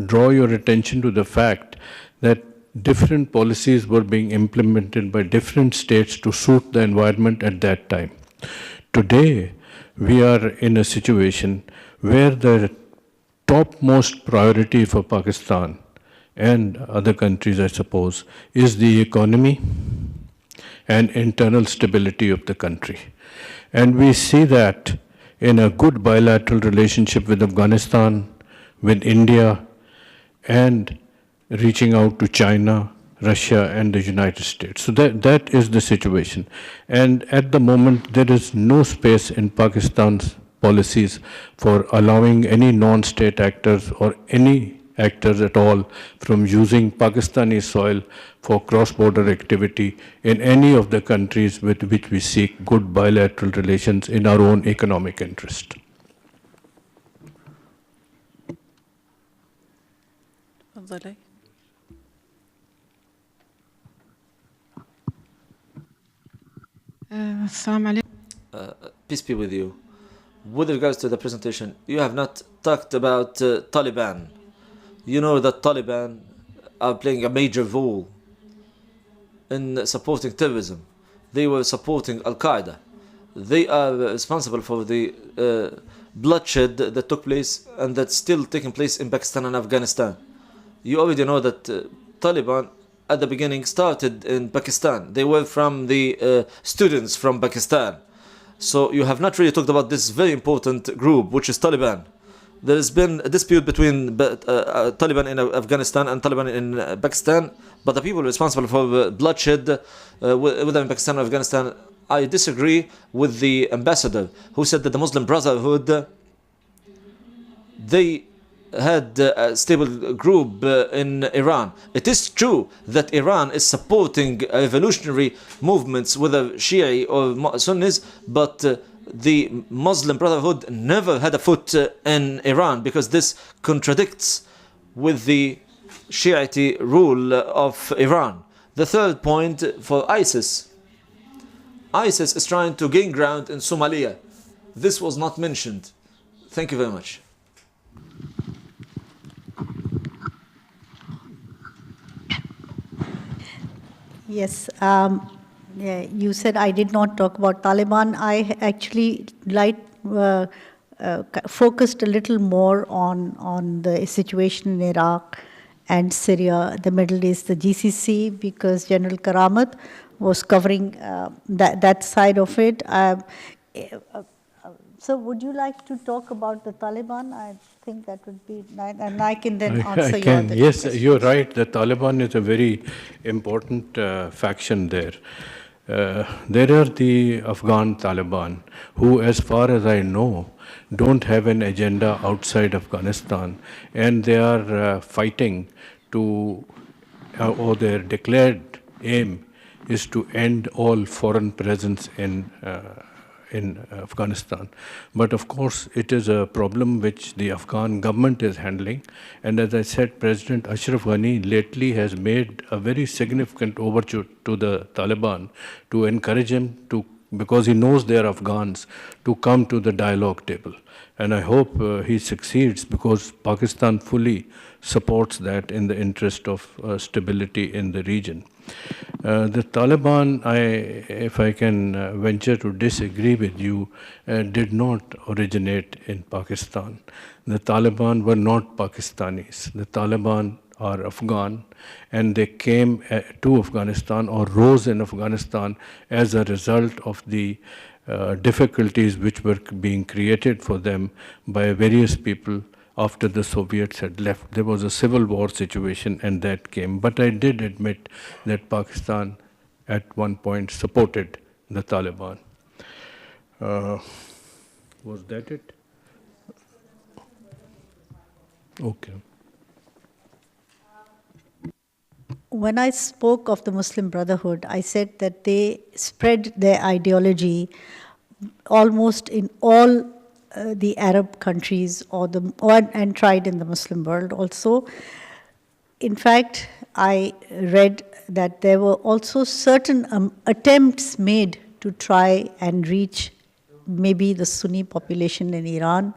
S3: draw your attention to the fact that different policies were being implemented by different states to suit the environment at that time. Today, we are in a situation where the topmost priority for Pakistan and other countries, I suppose, is the economy and internal stability of the country. And we see that in a good bilateral relationship with Afghanistan, with India, and reaching out to China, Russia, and the United States. So that is the situation. And at the moment, there is no space in Pakistan's policies for allowing any non-state actors or any actors at all from using Pakistani soil for cross-border activity in any of the countries with which we seek good bilateral relations in our own economic interest.
S1: تفضلي.
S10: السلام عليكم.
S6: Peace be with you. With regards to the presentation, you have not talked about Taliban. You know that Taliban are playing a major role in supporting terrorism. They were supporting Al-Qaeda. They are responsible for the bloodshed that took place and that's still taking place in Pakistan and Afghanistan. You already know that Taliban at the beginning started in Pakistan. They were from the students from Pakistan. So you have not really talked about this very important group, which is Taliban. There has been a dispute between Taliban in Afghanistan and Taliban in Pakistan, but the people responsible for bloodshed within Pakistan and Afghanistan, I disagree with the ambassador who said that the Muslim Brotherhood, they had a stable group in Iran. It is true that Iran is supporting revolutionary movements, whether Shia or Sunnis, but the Muslim Brotherhood never had a foot in Iran because this contradicts with the Shiite rule of Iran. The third point for ISIS. ISIS is trying to gain ground in Somalia. This was not mentioned. Thank you very much.
S4: Yes, yeah, you said I did not talk about Taliban. I actually focused a little more on the situation in Iraq and Syria, the Middle East, the GCC, because General Karamat was covering that side of it. So would you like to talk about the Taliban? I think that would be nice, and I can then answer your other
S3: Yes,
S4: questions.
S3: you're right. The Taliban is a very important faction there. There are the Afghan Taliban, who, as far as I know, don't have an agenda outside Afghanistan, and they are fighting to, or their declared aim is to end all foreign presence in Afghanistan. But of course, it is a problem which the Afghan government is handling. And as I said, President Ashraf Ghani lately has made a very significant overture to the Taliban to encourage him to, because he knows they are Afghans, to come to the dialogue table. And I hope he succeeds, because Pakistan fully supports that in the interest of stability in the region. The Taliban, if I can venture to disagree with you, did not originate in Pakistan. The Taliban were not Pakistanis. The Taliban are Afghan, and they came to Afghanistan or rose in Afghanistan as a result of the difficulties which were being created for them by various people after the Soviets had left. There was a civil war situation, and that came. But I did admit that Pakistan at one point supported the Taliban. Was that it? Okay.
S4: When I spoke of the Muslim Brotherhood, I said that they spread their ideology almost in all the Arab countries and tried in the Muslim world also. In fact, I read that there were also certain attempts made to try and reach maybe the Sunni population in Iran,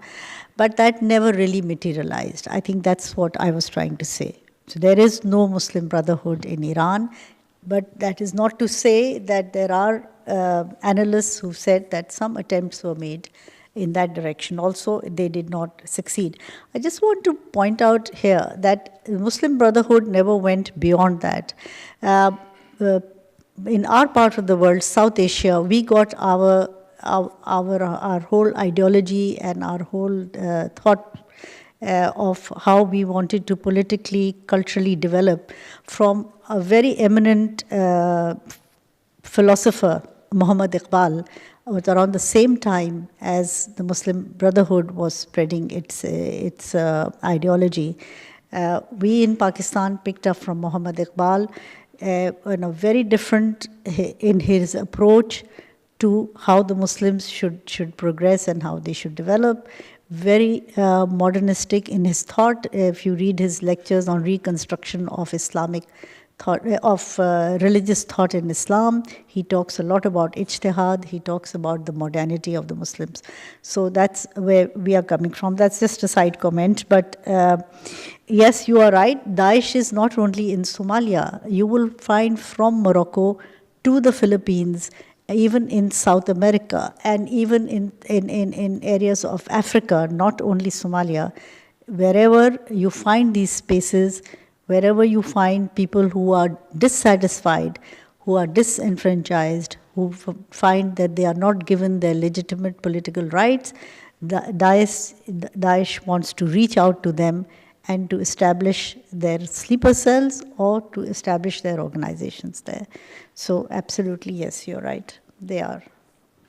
S4: but that never really materialized. I think that's what I was trying to say. So there is no Muslim Brotherhood in Iran, but that is not to say that there are analysts who said that some attempts were made in that direction. Also, they did not succeed. I just want to point out here that the Muslim Brotherhood never went beyond that. In our part of the world, South Asia, we got our whole ideology and our whole thought of how we wanted to politically, culturally develop from a very eminent philosopher, Muhammad Iqbal, was around the same time as the Muslim Brotherhood was spreading its ideology. We in Pakistan picked up from Muhammad Iqbal, very different in his approach to how the Muslims should progress and how they should develop. Very modernistic in his thought. If you read his lectures on reconstruction of Islamic thought, of religious thought in Islam, he talks a lot about ijtihad, he talks about the modernity of the Muslims. So that's where we are coming from. That's just a side comment, but yes, you are right. Daesh is not only in Somalia. You will find from Morocco to the Philippines, even in South America, and even in areas of Africa, not only Somalia. Wherever you find these spaces, wherever you find people who are dissatisfied, who are disenfranchised, who find that they are not given their legitimate political rights, Daesh wants to reach out to them and to establish their sleeper cells or to establish their organizations there. So absolutely, yes, you're right. They are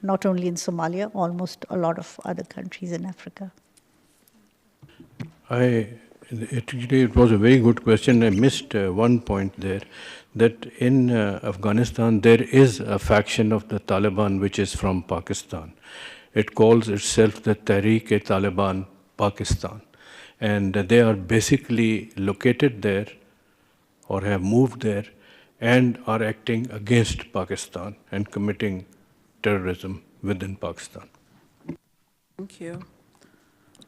S4: not only in Somalia, almost a lot of other countries in Africa.
S3: It was a very good question. I missed one point there, that in Afghanistan there is a faction of the Taliban which is from Pakistan. It calls itself the Tehreek-e-Taliban Pakistan. And they are basically located there or have moved there and are acting against Pakistan and committing terrorism within Pakistan.
S1: Thank you.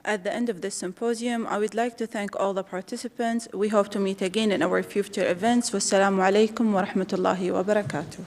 S1: At the end of this symposium, I would like to thank all the participants. We hope to meet again in our future events. Wassalamu alaikum wa rahmatullahi wa barakatuh.